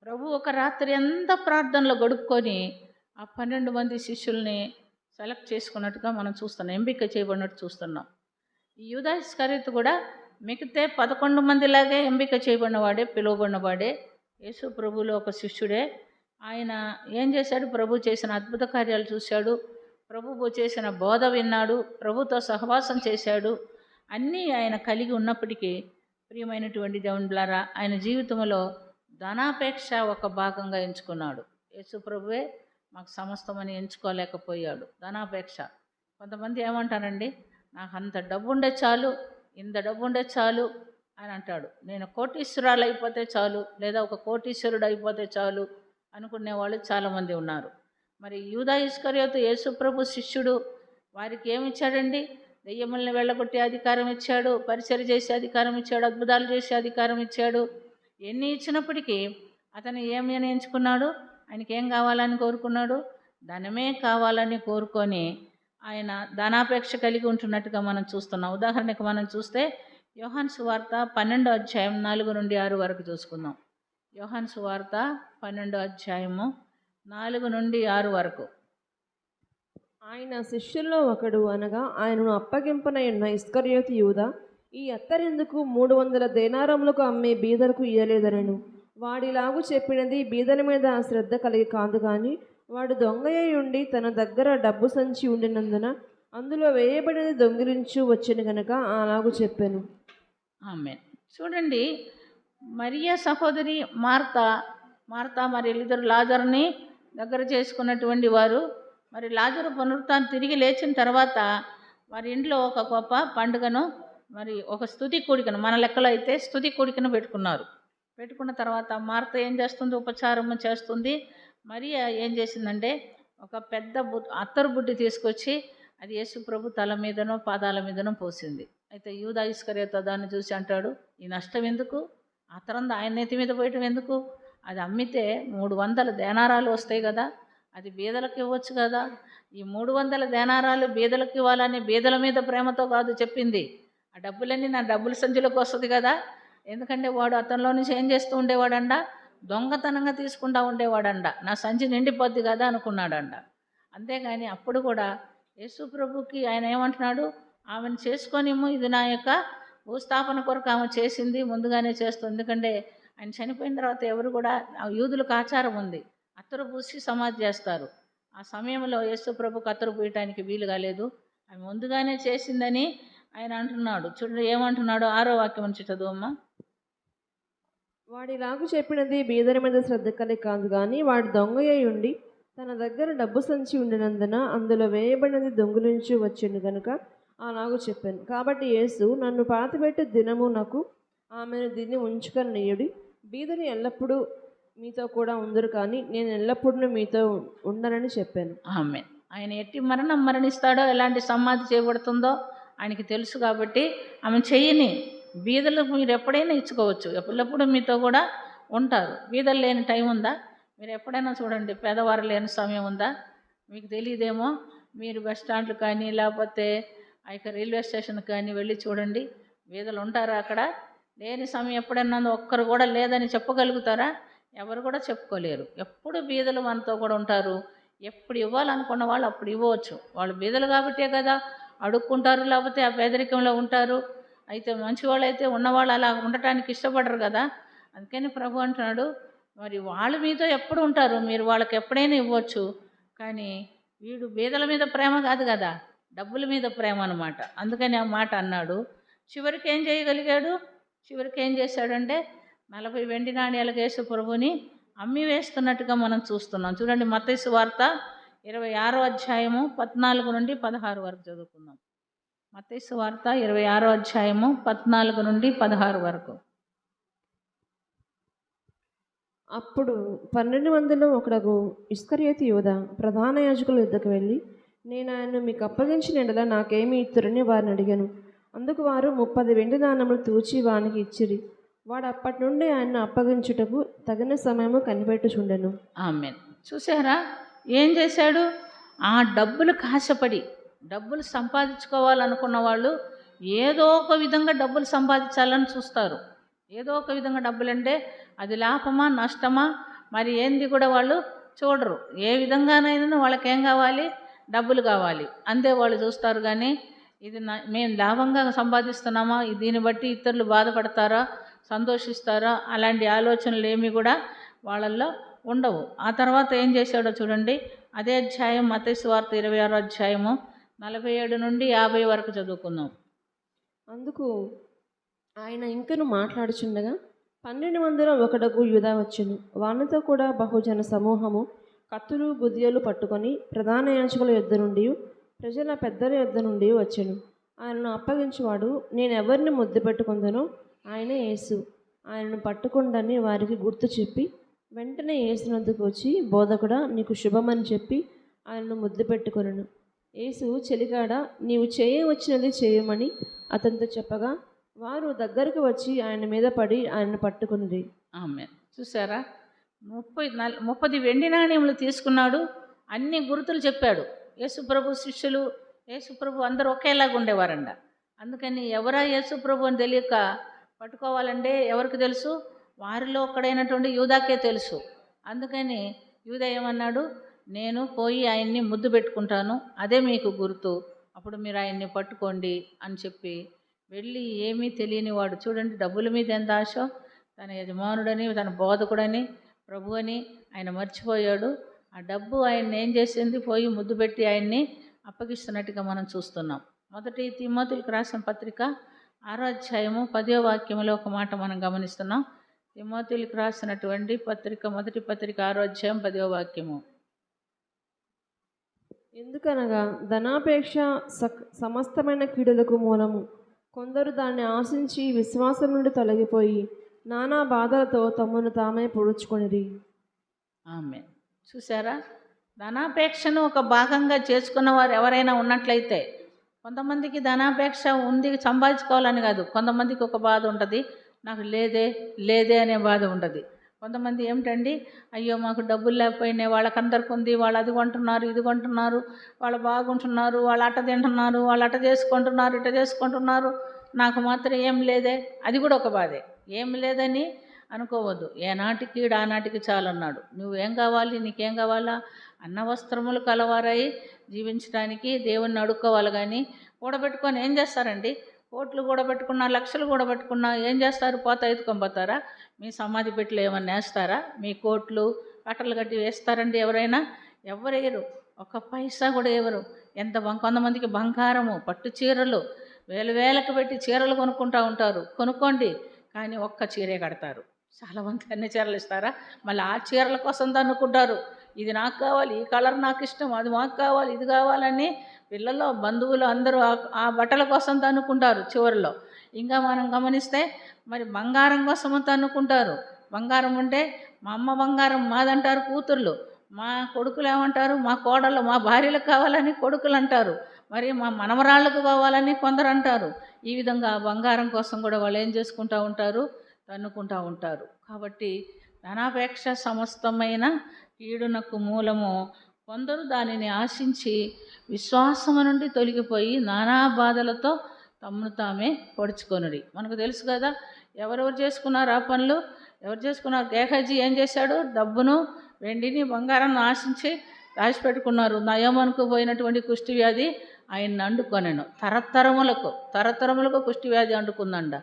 ప్రభు ఒక రాత్రి అంతా ప్రార్థనలో గడుపుకొని ఆ 12 మంది శిష్యుల్ని సెలెక్ట్ చేసుకున్నట్టుగా మనం చూస్తున్నాం, ఎంపిక చేయబడినట్టు చూస్తున్నాం. ఈ యూదా ఇస్కరియోతు కూడా మిగతా 11 మందిలాగే ఎంపిక చేయబడినవాడే, పిలువబడినవాడే, యేసు ప్రభువులో ఒక శిష్యుడే. ఆయన ఏం చేశాడు? ప్రభు చేసిన అద్భుత కార్యాలు చూశాడు, ప్రభువు చేసిన బోధ విన్నాడు, ప్రభుతో సహవాసం చేశాడు. అన్నీ ఆయన కలిగి ఉన్నప్పటికీ ప్రియమైనటువంటి దేవునిలారా, ఆయన జీవితంలో ధనాపేక్ష ఒక భాగంగా ఎంచుకున్నాడు. యేసు ప్రభువే మాకు సమస్తమని ఎంచుకోలేకపోయాడు. ధనాపేక్ష. కొంతమంది ఏమంటారండి, నాకు అంత డబ్బు ఉండే చాలు, ఇంత డబ్బు ఉండే చాలు అని అంటాడు. నేను కోటీశ్వరాలు అయిపోతే చాలు, లేదా ఒక కోటీశ్వరుడు అయిపోతే చాలు అనుకునే వాళ్ళు చాలామంది ఉన్నారు. మరి యూదా ఇస్కరియోతు యేసుప్రభు శిష్యుడు. వారికి ఏమిచ్చాడండి? దెయ్యముల్ని వెళ్ళగొట్టే అధికారం ఇచ్చాడు, పరిచర్య చేసే అధికారం ఇచ్చాడు, అద్భుతాలు చేసే అధికారం ఇచ్చాడు. ఎన్ని ఇచ్చినప్పటికీ అతను ఏమి ఎంచుకున్నాడు? ఆయనకి ఏం కావాలని కోరుకున్నాడు? ధనమే కావాలని కోరుకొని ఆయన ధనాపేక్ష కలిగి ఉంటున్నట్టుగా మనం చూస్తున్నాం. ఉదాహరణకు మనం చూస్తే యోహాను సువార్త 12వ అధ్యాయం 4 నుండి 6 వరకు చూసుకుందాం. యోహాను సువార్త 12వ అధ్యాయము 4 నుండి 6 వరకు. ఆయన శిష్యుల్లో ఒకడు అనగా ఆయనను అప్పగింపనై ఉన్న ఇస్కరియోతు యూదా ఈ అత్తరెందుకు 300 దేనారములకు అమ్మే బీదలకు ఇయ్యలేదనెను. వాడిలాగు చెప్పినది బీదల మీద శ్రద్ధ కలిగి కాదు కానీ వాడు దొంగయ్య ఉండి తన దగ్గర డబ్బు సంచి ఉండినందున అందులో వేయబడినది దొంగిలించు వచ్చెను గనక అలాగు చెప్పాను. ఆమేన్. చూడండి, మరియ సహోదరి మార్తా మరి ఇద్దరు లాజరుని దగ్గర చేసుకున్నటువంటి వారు. మరి లాజరు పునరుత్థానం తిరిగి లేచిన తర్వాత వారి ఇంట్లో ఒక గొప్ప పండుగను, మరి ఒక స్తుతి కూడికను, మన లెక్కలో అయితే స్తుతి కూడికను పెట్టుకున్నారు. పెట్టుకున్న తర్వాత మార్త ఏం చేస్తుంది? ఉపచారము చేస్తుంది. మరియ ఏం చేసిందంటే ఒక పెద్ద అత్తరు బుడ్డి తీసుకొచ్చి అది యేసు ప్రభు తల మీదనో పాదాల మీదనో పోసింది. అయితే యూదా ఇస్కరియోతు దాన్ని చూసి అంటాడు, ఈ నష్టం ఎందుకు? అత్తరంది ఆయన నెత్తి మీద పోయటం ఎందుకు? అది అమ్మితే 300 దేనారాలు వస్తాయి కదా, అది బీదలకు ఇవ్వచ్చు కదా. ఈ 300 దేనారాలు బీదలకు ఇవ్వాలని బీదల మీద ప్రేమతో కాదు చెప్పింది. ఆ డబ్బులన్నీ నా డబ్బుల సంచిలోకి వస్తుంది కదా. ఎందుకంటే వాడు అతనిలో నుంచి ఏం చేస్తూ ఉండేవాడంట? దొంగతనంగా తీసుకుంటూ ఉండేవాడంట. నా సంచి నిండిపోద్ది కదా అనుకున్నాడంట. అంతేగాని అప్పుడు కూడా యేసు ప్రభుకి ఆయన ఏమంటున్నాడు? ఆమెను చేసుకొనిము, ఇది నా యొక్క భూస్థాపన కొరకు ఆమె చేసింది, ముందుగానే చేస్తుంది. ఎందుకంటే ఆయన చనిపోయిన తర్వాత ఎవరు కూడా, యూదులకు ఆచారం ఉంది, అత్తరు పూసి సమాధి చేస్తారు. ఆ సమయంలో యేసు ప్రభుకు అత్తరు పూయటానికి వీలు కాలేదు. ఆమె ముందుగానే చేసిందని ఆయన అంటున్నాడు. చూడండి ఏమంటున్నాడు? 6వ వాక్యం నుంచి చదువమ్మా. వాడిలాగు చెప్పినది బీదల మీద శ్రద్ధ కలిగి కాదు కానీ వాడు దొంగయ్య ఉండి తన దగ్గర డబ్బు సంచి ఉండినందున అందులో వేయబడినది దొంగిలించు వచ్చెను గనుక అలాగూ చెప్పాను. కాబట్టి యేసు, నన్ను పాతిపెట్టే దినము నాకు ఆమెను దీన్ని ఉంచుకొనియుడి. బీదలు ఎల్లప్పుడూ మీతో కూడా ఉందరు కానీ నేను ఎల్లప్పుడూ మీతో ఉండనని చెప్పాను. ఆమె ఆయన ఎట్టి మరణం మరణిస్తాడో, ఎలాంటి సమాధి చేయబడుతుందో ఆయనకి తెలుసు. కాబట్టి ఆమె చెయ్యని, బీదలకు మీరు ఎప్పుడైనా ఇచ్చుకోవచ్చు, ఎప్పుడప్పుడు మీతో కూడా ఉంటారు. బీదలు లేని టైం ఉందా? మీరు ఎప్పుడైనా చూడండి, పేదవారు లేని సమయం ఉందా? మీకు తెలియదేమో. మీరు బస్ స్టాండ్లు కానీ లేకపోతే ఆ యొక్క రైల్వే స్టేషన్ కానీ వెళ్ళి చూడండి, బీదలు ఉంటారా అక్కడ? లేని సమయం ఎప్పుడన్నా ఒక్కరు కూడా లేదని చెప్పగలుగుతారా? ఎవరు కూడా చెప్పుకోలేరు. ఎప్పుడు బీదలు మనతో కూడా ఉంటారు. ఎప్పుడు ఇవ్వాలనుకున్న వాళ్ళు అప్పుడు ఇవ్వచ్చు. వాళ్ళు బీదలు కాబట్టే కదా అడుక్కుంటారు, లేకపోతే ఆ పేదరికంలో ఉంటారు. అయితే మంచివాళ్ళు అయితే ఉన్నవాళ్ళు అలా ఉండటానికి ఇష్టపడరు కదా. అందుకని ప్రభు అంటున్నాడు, మరి వాళ్ళు మీతో ఎప్పుడు ఉంటారు, మీరు వాళ్ళకి ఎప్పుడైనా ఇవ్వచ్చు. కానీ వీడు బీదల మీద ప్రేమ కాదు కదా, డబ్బుల మీద ప్రేమ అన్నమాట. అందుకని ఆ మాట అన్నాడు. చివరికి ఏం చేయగలిగాడు? చివరికి ఏం చేశాడంటే 40 వెండి నాణ్యాలకు యేసు ప్రభుని అమ్మి వేస్తున్నట్టుగా మనం చూస్తున్నాం. చూడండి, మత్తయి సువార్త 26వ అధ్యాయము 14 నుండి 16 వరకు చదువుకుందాం. మత్తయి సువార్త 26వ అధ్యాయము 14 నుండి 16 వరకు. అప్పుడు 12 మందిలో ఒకడు ఇస్కరియోతు యూదా ప్రధాన యాజకుల యుద్ధకు వెళ్ళి, నేను ఆయన్ను మీకు అప్పగించిన ఎడల నాకేమి ఇత్తురని వారిని అడిగాను. అందుకు వారు 30 వెండి నాణములు తూచి వానికి ఇచ్చిరి. వాడు అప్పటి నుండి ఆయన్ను అప్పగించుటకు తగిన సమయము కనిపెట్టుచుండెను. ఆమేన్. చూసారా ఏం చేశాడు? ఆ డబ్బులు కాశపడి డబ్బులు సంపాదించుకోవాలనుకున్న వాళ్ళు ఏదో ఒక విధంగా డబ్బులు సంపాదించాలని చూస్తారు. ఏదో ఒక విధంగా డబ్బులు అంటే అది లాభమా నష్టమా మరి ఏంది కూడా వాళ్ళు చూడరు. ఏ విధంగానైనా వాళ్ళకేం కావాలి? డబ్బులు కావాలి, అంతే వాళ్ళు చూస్తారు. కానీ ఇది మేము లాభంగా సంపాదిస్తున్నామా, దీన్ని బట్టి ఇతరులు బాధపడతారా, సంతోషిస్తారా, అలాంటి ఆలోచనలు ఏమి కూడా వాళ్ళల్లో ఉండవు. ఆ తర్వాత ఏం చేశాడో చూడండి, అదే అధ్యాయం మత్తయి సువార్త 26వ అధ్యాయము 47 నుండి 50 వరకు చదువుకుందాం. అందుకు ఆయన ఇంకను మాట్లాడుచుండగా 12 మందిలో ఒకడకు యూదా వచ్చెను. వానితో కూడా బహుజన సమూహము కత్తులు గుదియలు పట్టుకొని ప్రధాన యాజకుల యొద్ద నుండి ప్రజల పెద్దల యొద్ద నుండి వచ్చెను. ఆయనను అప్పగించువాడు, నేను ఎవరిని ముద్దు పెట్టుకుందనో ఆయనే యేసు, ఆయనను పట్టుకుండని వారికి గుర్తు చెప్పి వెంటనే యేసునందుకు వచ్చి, బోధకుడా నీకు శుభమని చెప్పి ఆయనను ముద్దు పెట్టుకొనెను. యేసు, చెలికాడ నీవు చేయవచ్చినది చేయమని అతనితో చెప్పగా వారు దగ్గరకు వచ్చి ఆయన మీద పడి ఆయనను పట్టుకున్నది. ఆమె చూసారా, 30 వెండి నాణ్యములు తీసుకున్నాడు. అన్ని గుర్తులు చెప్పాడు. యేసుప్రభు శిష్యులు, యేసుప్రభు అందరూ ఒకేలాగా ఉండేవారంట. అందుకని ఎవరా యేసుప్రభు అని తెలియక పట్టుకోవాలంటే ఎవరికి తెలుసు? వారిలో ఒక్కడైనటువంటి యూదాకే తెలుసు. అందుకని యూదా ఏమన్నాడు? నేను పోయి ఆయన్ని ముద్దు పెట్టుకుంటాను, అదే మీకు గుర్తు, అప్పుడు మీరు ఆయన్ని పట్టుకోండి అని చెప్పి వెళ్ళి ఏమీ తెలియని వాడు, చూడండి డబ్బుల మీద ఎంత ఆశ, తన యజమానుడని, తన బోధకుడని, ప్రభు అని ఆయన మర్చిపోయాడు. ఆ డబ్బు ఆయన్ని ఏం చేసింది? పోయి ముద్దు పెట్టి ఆయన్ని అప్పగిస్తున్నట్టుగా మనం చూస్తున్నాం. మొదటి తిమోతికి రాసిన పత్రిక 6వ అధ్యాయము 10వ వాక్యంలో ఒక మాట మనం గమనిస్తున్నాం. తిమోతికి రాసినటువంటి పత్రిక, మొదటి పత్రిక 6వ అధ్యాయం 10వ వాక్యము. ఎందుకనగా ధనాపేక్ష సమస్తమైన కీడులకు మూలము. కొందరు దాన్ని ఆశించి విశ్వాసం నుండి తొలగిపోయి నానా బాధలతో తమను తామే పొడుచుకొనిరి. ఆమె చూసారా? ధనాపేక్షను ఒక భాగంగా చేసుకున్న వారు ఎవరైనా ఉన్నట్లయితే, కొంతమందికి ధనాపేక్ష ఉంది, సంపాదించుకోవాలని కాదు. కొంతమందికి ఒక బాధ ఉంటుంది, నాకు లేదే అనే బాధ ఉంటుంది. కొంతమంది ఏమిటండి, అయ్యో మాకు డబ్బులు లేకపోయినాయి, వాళ్ళకందరికి ఉంది, వాళ్ళు అది కొంటున్నారు, ఇది కొంటున్నారు, వాళ్ళు బాగుంటున్నారు, వాళ్ళు అట్ట తింటున్నారు, వాళ్ళు అట్ట చేసుకుంటున్నారు, ఇట్ట చేసుకుంటున్నారు, నాకు మాత్రం ఏం లేదే. అది కూడా ఒక బాధే. ఏం లేదని అనుకోవద్దు. ఏనాటికి ఆనాటికి చాలన్నాడు. నువ్వేం కావాలి, నీకేం కావాలా? అన్న వస్త్రములు కలవారై జీవించడానికి దేవుణ్ణి అడుక్కోవాలి. కానీ కూడబెట్టుకొని ఏం చేస్తారండి? కోట్లు కూడబెట్టుకున్నా, లక్షలు కూడబెట్టుకున్నా ఏం చేస్తారు? పోతా ఎత్తుకొని పోతారా? మీ సమాధి పెట్టులో ఏమన్నా వేస్తారా? మీ కోట్లు కట్టలు కట్టి వేస్తారండి ఎవరైనా? ఎవరేయరు. ఒక పైసా కూడా ఎవరు. కొంతమందికి బంగారము, పట్టు చీరలు వేలకు పెట్టి చీరలు కొనుక్కుంటూ ఉంటారు. కొనుక్కోండి, కానీ ఒక్క చీరే కడతారు. చాలామంది అన్ని చీరలు ఇస్తారా? మళ్ళీ ఆ చీరల కోసం తన్నుకుంటారు. ఇది నాకు కావాలి, ఈ కలర్ నాకు ఇష్టం, అది మాకు కావాలి, ఇది కావాలని పిల్లలు, బంధువులు అందరూ ఆ బట్టల కోసం తన్నుకుంటారు చివరిలో. ఇంకా మనం గమనిస్తే మరి బంగారం కోసం తన్నుకుంటారు. బంగారం ఉంటే మా అమ్మ బంగారం మాదంటారు కూతుర్లు, మా కొడుకులు ఏమంటారు? మా కోడళ్ళు, మా భార్యలకు కావాలని కొడుకులు అంటారు, మరి మా మనవరాళ్ళకు కావాలని కొందరు అంటారు. ఈ విధంగా బంగారం కోసం కూడా వాళ్ళు ఏం చేసుకుంటూ ఉంటారు? తన్నుకుంటూ ఉంటారు. కాబట్టి ధనాపేక్ష సమస్తమైన కీడునకు మూలము. కొందరు దానిని ఆశించి విశ్వాసము నుండి తొలగిపోయి నానా బాధలతో తమను తామే పొడుచుకొనుడి. మనకు తెలుసు కదా ఎవరెవరు చేసుకున్నారు ఆ పనులు, ఎవరు చేసుకున్నారు? గేహాజీ ఏం చేశాడు? డబ్బును, వెండిని, బంగారాన్ని ఆశించి దాచిపెట్టుకున్నారు. నయమనుకు పోయినటువంటి కుష్టి వ్యాధి ఆయన్ని అంటుకొనెను. తరతరములకు కుష్టి వ్యాధి అంటుకుందండ.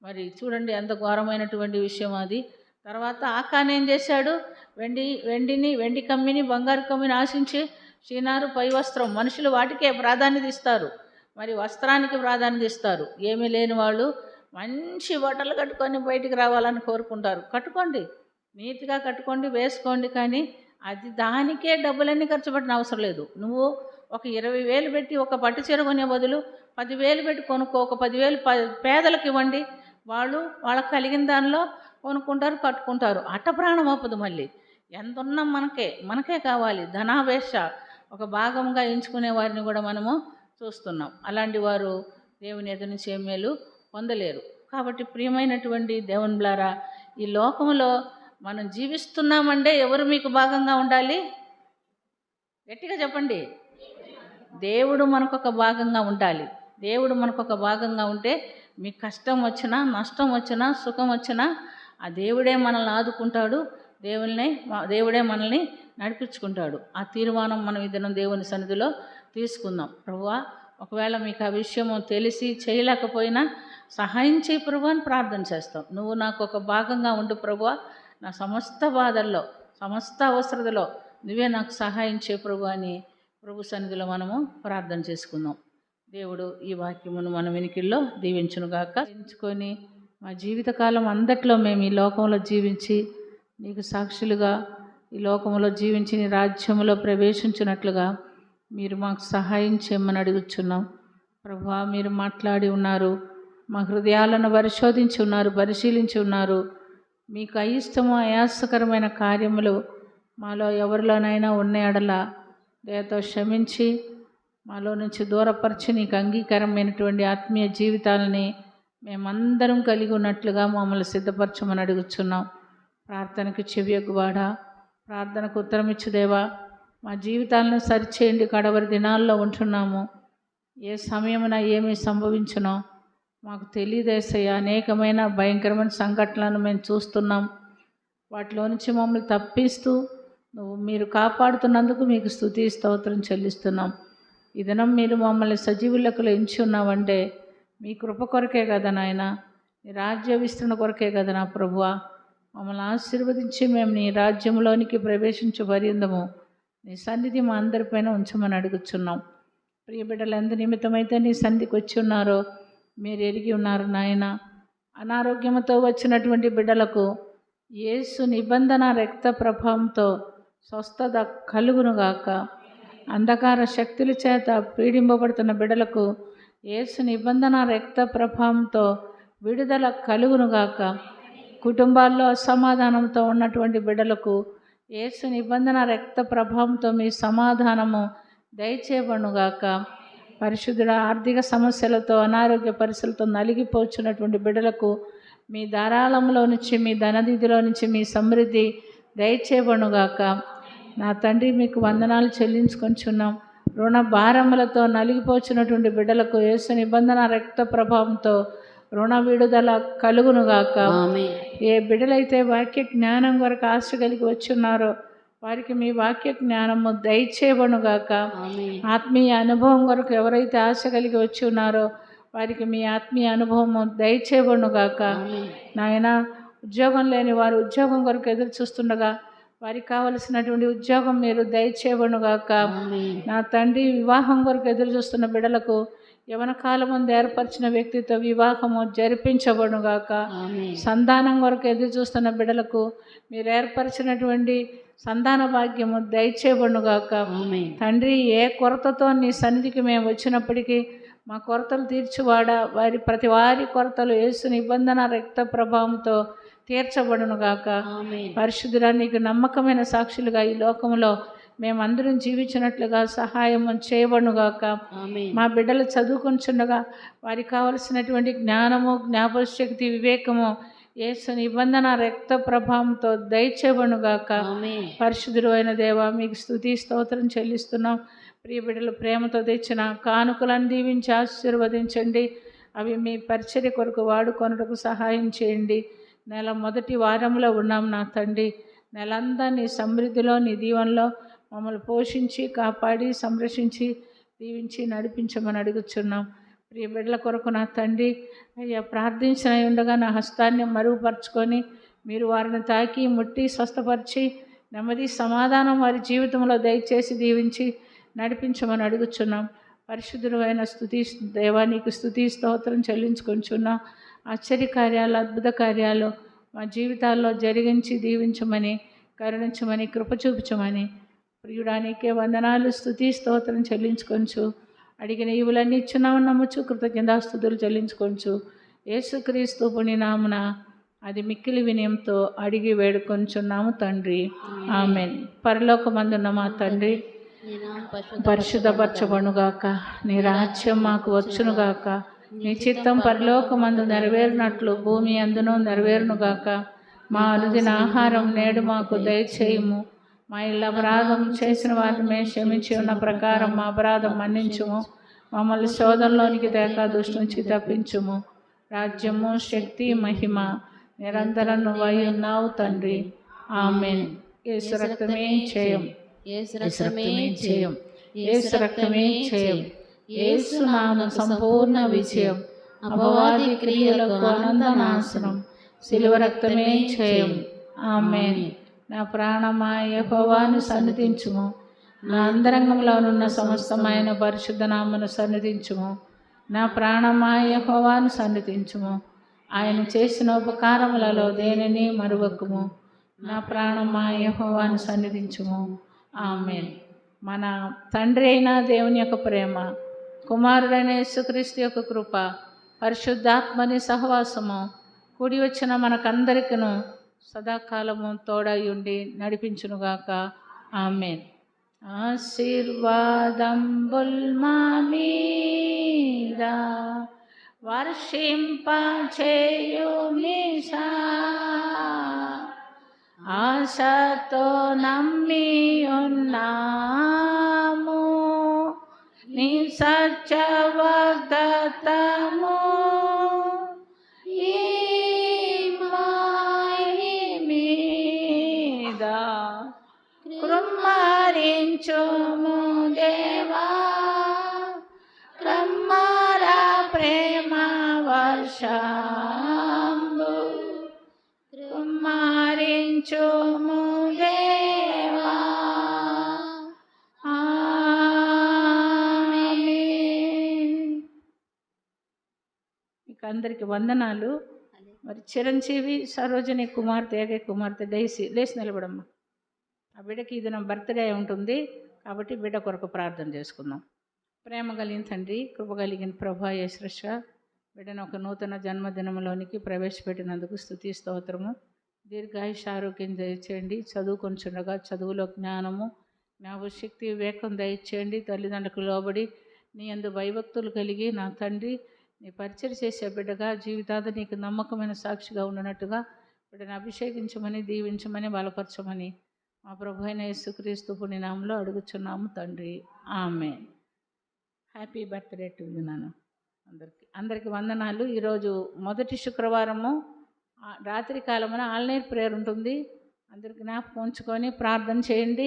మరి చూడండి ఎంత ఘోరమైనటువంటి విషయం అది. తర్వాత ఆకాన్ ఏం చేశాడు? వెండి కమ్మిని, బంగారు కమ్మిని ఆశించి షీనారు, పై వస్త్రం, మనుషులు వాటికే ప్రాధాన్యత ఇస్తారు, మరి వస్త్రానికి ప్రాధాన్యత ఇస్తారు. ఏమీ లేని వాళ్ళు మంచి బట్టలు కట్టుకొని బయటికి రావాలని కోరుకుంటారు. కట్టుకోండి, నీట్గా కట్టుకోండి, వేసుకోండి, కానీ అది దానికే డబ్బులన్నీ ఖర్చు పెట్టిన అవసరం లేదు. నువ్వు ఒక 20,000 పెట్టి ఒక పట్టు చీర కొనే బదులు 10,000 పెట్టి కొనుక్కో, ఒక 10,000 పేదలకు ఇవ్వండి, వాళ్ళకి కలిగిన దానిలో కొనుక్కుంటారు, కట్టుకుంటారు. అట్ట ప్రాణం అప్పదు. మళ్ళీ ఎంత ఉన్నా మనకే కావాలి. ధనావేశ ఒక భాగంగా ఎంచుకునే వారిని కూడా మనము చూస్తున్నాం. అలాంటి వారు దేవుని ఎదురు నుంచి ఏ మేలు పొందలేరు. కాబట్టి ప్రియమైనటువంటి దేవుని బిడ్డలారా, ఈ లోకంలో మనం జీవిస్తున్నామంటే ఎవరు మీకు భాగంగా ఉండాలి? గట్టిగా చెప్పండి. దేవుడు మనకొక భాగంగా ఉండాలి. దేవుడు మనకొక భాగంగా ఉంటే మీకు కష్టం వచ్చినా, నష్టం వచ్చినా, సుఖం వచ్చినా ఆ దేవుడే మనల్ని ఆదుకుంటాడు. దేవుడే మనల్ని నడిపించుకుంటాడు. ఆ తీర్మానం మనం ఈ దినం దేవుని సన్నిధిలో తీసుకుందాం. ప్రభువా, ఒకవేళ మీకు ఆ విషయం తెలిసి చేయలేకపోయినా సహాయం చేయి ప్రభు అని ప్రార్థన చేస్తాం. నువ్వు నాకు ఒక భాగంగా ఉండు ప్రభువా, నా సమస్త బాధల్లో, సమస్త అవసరతలో నువ్వే నాకు సహాయం చేయి ప్రభు అని ప్రభు సన్నిధిలో మనము ప్రార్థన చేసుకుందాం. దేవుడు ఈ వాక్యమును మన వెనుకల్లో దీవించునుగాక. ఎంచుకొని మా జీవితకాలం అంతట్లో మేము ఈ లోకంలో జీవించి నీకు సాక్షులుగా ఈ లోకంలో జీవించి నీ రాజ్యంలో ప్రవేశించినట్లుగా మీరు మాకు సహాయం చేయమని అడుగుచున్నాం. ప్రభువా, మీరు మాట్లాడి ఉన్నారు, మా హృదయాలను పరిశీలించి ఉన్నారు. మీకు అయిష్టము అయాసకరమైన కార్యములు మాలో ఎవరిలోనైనా ఉన్న ఎడల దయతో క్షమించి మాలో నుంచి దూరపరిచి నీకు అంగీకారమైనటువంటి ఆత్మీయ జీవితాలని మేమందరం కలిగి ఉన్నట్లుగా మమ్మల్ని సిద్ధపరచమని అడుగుచున్నాం. ప్రార్థనకు చెవియొగ్గువాడా, ప్రార్థనకు ఉత్తరమిచ్చుదేవా, మా జీవితాలను సరిచేయండి. కడవరి దినాల్లో ఉంటున్నాము. ఏ సమయమున ఏమి సంభవించునో మాకు తెలియదేసయ్య. అనేకమైన భయంకరమైన సంఘటనలను మేము చూస్తున్నాం. వాటిలో నుంచి మమ్మల్ని తప్పిస్తూ మీరు కాపాడుతున్నందుకు మీకు స్తుతి స్తోత్రం చెల్లిస్తున్నాం. ఈ దినం మీరు మమ్మల్ని సజీవులకు ఎంచి ఉన్నామంటే మీ కృప కొరకే కదా నాయన, నీ రాజ్య విస్తరణ కొరకే కదా నా ప్రభువా. మమ్మల్ని ఆశీర్వదించి మేము నీ రాజ్యంలోనికి ప్రవేశించబడిందము. నీ సన్నిధి మా అందరిపైన ఉంచమని అడుగుచున్నాం. ప్రియ బిడ్డలు ఎందు నిమిత్తమైతే నీ సన్నిధికి వచ్చి ఉన్నారో మీరు ఎరిగి ఉన్నారు నాయన. అనారోగ్యంతో వచ్చినటువంటి బిడ్డలకు యేసు నిబంధన రక్త ప్రభావంతో స్వస్థత కలుగునుగాక. అంధకార శక్తుల చేత పీడింపబడుతున్న బిడ్డలకు యేసు నిబంధన రక్త ప్రభావంతో విడుదల కలుగునుగాక. కుటుంబాల్లో అసమాధానంతో ఉన్నటువంటి బిడ్డలకు యేసు నిబంధన రక్త ప్రభావంతో మీ సమాధానము దయచేయబడునుగాక. పరిశుద్ధుడ ఆర్థిక సమస్యలతో అనారోగ్య పరిస్థితులతో నలిగిపోచున్నటువంటి బిడ్డలకు మీ ధారాళంలో నుంచి మీ ధననిధిలో నుంచి మీ సమృద్ధి దయచేయబడునుగాక. నా తండ్రి మీకు వందనాలు చెల్లించుకొంచున్నాం. రుణ భారములతో నలిగిపోచున్నటువంటి బిడ్డలకు యేసు నిబంధన రక్త ప్రభావంతో రుణ విడుదల కలుగునుగాక. ఏ బిడ్డలైతే వాక్య జ్ఞానం కొరకు ఆశ కలిగి వచ్చున్నారో వారికి మీ వాక్య జ్ఞానము దయచేయబడునుగాక. ఆత్మీయ అనుభవం కొరకు ఎవరైతే ఆశ కలిగి వచ్చి ఉన్నారో వారికి మీ ఆత్మీయ అనుభవము దయచేయబడునుగాక. నాయన ఉద్యోగం లేని వారు ఉద్యోగం కొరకు ఎదురు చూస్తుండగా వారికి కావలసినటువంటి ఉద్యోగం మీరు దయచేయబడునుగాక. నా తండ్రి వివాహం కొరకు ఎదురు చూస్తున్న బిడ్డలకు యవన కాలం ముందు ఏర్పరిచిన వ్యక్తితో వివాహము జరిపించబడునుగాక. సంతానం కొరకు ఎదురు చూస్తున్న బిడ్డలకు మీరు ఏర్పరిచినటువంటి సంతాన భాగ్యము దయచేయబడునుగాక. తండ్రి ఏ కొరతతో నీ సన్నిధికి మేము వచ్చినప్పటికీ మా కొరతలు తీర్చివాడా ప్రతి వారి కొరతలు యేసు నిబంధన రక్త ప్రభావంతో తీర్చబడునుగాక. పరిశుద్ధుడా నీకు నమ్మకమైన సాక్షులుగా ఈ లోకంలో మేమందరం జీవించినట్లుగా సహాయం చేయబడునుగాక. మా బిడ్డలు చదువుకుంటుండగా వారికి కావలసినటువంటి జ్ఞానము జ్ఞాపకశక్తి వివేకము యేసు నిబంధన రక్త ప్రభావంతో దయచేయబడునుగాక. పరిశుద్ధుడు అయిన దేవా మీకు స్తుతి స్తోత్రం చెల్లిస్తున్నాం. ప్రియ బిడ్డలు ప్రేమతో తెచ్చిన కానుకలను దీవించి ఆశీర్వదించండి. అవి మీ పరిచర్య కొరకు వాడుకొనుటకు సహాయం చేయండి. నెల మొదటి వారంలో ఉన్నాం నా తండ్రి. నెలంతా నీ సమృద్ధిలో నీ దీవెనలో మమ్మల్ని పోషించి కాపాడి సంరక్షించి దీవించి నడిపించమని అడుగుచున్నాం. ప్రియ బిడ్డల కొరకు నా తండ్రి అయ్యా ప్రార్థించిన ఉండగా నా హస్తాన్ని మరుగుపరుచుకొని మీరు వారిని తాకి ముట్టి స్వస్థపరిచి నెమ్మది సమాధానం వారి జీవితంలో దయచేసి దీవించి నడిపించమని అడుగుచున్నాం. పరిశుద్ధుడు అయిన దేవానికి స్తుతి స్తోత్రం చెల్లించుకొంచున్నాం. ఆశ్చర్య కార్యాలు అద్భుత కార్యాలు మా జీవితాల్లో జరిగించి దీవించమని కరుణించమని కృప చూపించమని ప్రియుడానికే వందనాలు స్తుతి స్తోత్రం చెల్లించుకొంచు. అడిగిన ఈవులన్నీ ఇచ్చున్నామని నమ్ముచు కృతజ్ఞతాస్తుతులు చెల్లించుకొంచు. యేసుక్రీస్తు పుణ్యనామున అది మిక్కిలి వినయంతో అడిగి వేడుకొంచున్నాము తండ్రి, ఆమెన్. పరలోకమందున్న మా తండ్రి పరిశుద్ధపరచబడుగాక. నీ రాజ్యం మాకు వచ్చునుగాక. నీ చిత్తం పరలోకమందు నెరవేరినట్లు భూమి అందును నెరవేరునుగాక. మా అనుదిన ఆహారం నేడు మాకు దయచేయుము. మా ఇళ్ళ అపరాధం చేసిన వారిని మేము క్షమించి ఉన్న ప్రకారం మా అపరాధం మన్నించుము. మమ్మల్ని శోధనలోనికి తేక దుష్టు నుంచి తప్పించుము. రాజ్యము శక్తి మహిమ నిరంతరం నువ్వై ఉన్నావు తండ్రి, ఆమెన్. యేసు రక్తమే చేయం, యేసు రక్తమే చేయం, యేసు రక్తమే చేయం. యేసు నామ సంపూర్ణ విజయం, అపవాది క్రియలకు అనంత నాశనం, శిలువ రక్తమే చేయం, ఆమెన్. నా ప్రాణమా యెహోవాను సన్నిధించుము. నా అంతరంగంలోనున్న సమస్తమైన పరిశుద్ధ నామను సన్నిధించుము. నా ప్రాణమా యెహోవాను సన్నిధించుము. ఆయన చేసిన ఉపకారములలో దేనిని మరువకుము. నా ప్రాణమా యెహోవాను సన్నిధించుము, ఆమెన్. మన తండ్రి అయిన దేవుని యొక్క ప్రేమ, కుమారుడైన యేసుక్రీస్తు యొక్క కృప, పరిశుద్ధాత్మని సహవాసము కూడి వచ్చిన మనకందరికను సదాకాలము తోడై ఉండి నడిపించునుగాక, ఆమెన్. ఆశీర్వాదంబుల్ మా మీద వర్షింపచేయుమిషా, ఆశతో నమ్మి ఉన్నాము నీ సత్య వాగ్దత్తము ఈ మాయి మీద కృమ్మరించుము దేవా కమ్మర ప్రేమ వర్షంబు కృమ్మరించుము దేవా ఆమేన్. మీకు అందరికి వందనాలు. మరి చిరంజీవి సరోజిని కుమార్తె ఏగే కుమార్తె డైసీ లేచి నిలబడమ్మా. ఆ బిడ్డకి ఇది నా బర్త్డే ఉంటుంది కాబట్టి బిడ్డ కొరకు ప్రార్థన చేసుకుందాం. ప్రేమ కలిగిన తండ్రి, కృప కలిగిన ప్రభా యేసయ్య, బిడ్డను ఒక నూతన జన్మదినంలోనికి ప్రవేశపెట్టినందుకు స్తుతి స్తోత్రము. దీర్ఘాయుష ఆరోగ్యం దయచేయండి. చదువుకొంచుండగా చదువులో జ్ఞానము జ్ఞాపశక్తి వివేకం దయచేయండి. తల్లిదండ్రులకు లోబడి నీ యందు భయభక్తులు కలిగి నా తండ్రి నీ పరిచయం చేసే బిడ్డగా జీవితాంతం నీకు నమ్మకమైన సాక్షిగా ఉన్నట్టుగా బిడ్డను అభిషేకించమని దీవించమని బలపరచమని మా ప్రభు అయిన యేసుక్రీస్తు పుణ్యనామంలో అడుగుచున్నాము తండ్రి. ఆమేన్. హ్యాపీ బర్త్డే టు యు నాన్న. అందరికీ వందనాలు. ఈరోజు మొదటి శుక్రవారము రాత్రి కాలమున ఆల్నైట్ ప్రేయర్ ఉంటుంది. అందరికి జ్ఞాపకం ఉంచుకొని ప్రార్థన చేయండి.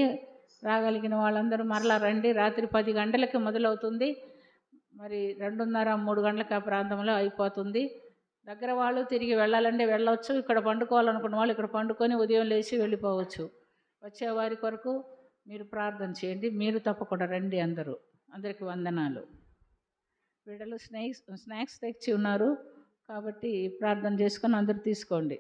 రాగలిగిన వాళ్ళందరూ మరలా రండి. రాత్రి 10 గంటలకి మొదలవుతుంది. మరి 2:30-3 గంటలకు ఆ ప్రాంతంలో అయిపోతుంది. దగ్గర వాళ్ళు తిరిగి వెళ్ళాలంటే వెళ్ళవచ్చు. ఇక్కడ పండుకోవాలనుకున్న వాళ్ళు ఇక్కడ పండుకొని ఉదయం లేచి వెళ్ళిపోవచ్చు. వచ్చేవారి కొరకు మీరు ప్రార్థన చేయండి. మీరు తప్పకుండా రండి అందరూ. అందరికీ వందనాలు. బిడ్డలు స్నాక్స్ తెచ్చి ఉన్నారు కాబట్టి ప్రార్థన చేసుకొని అందరూ తీసుకోండి.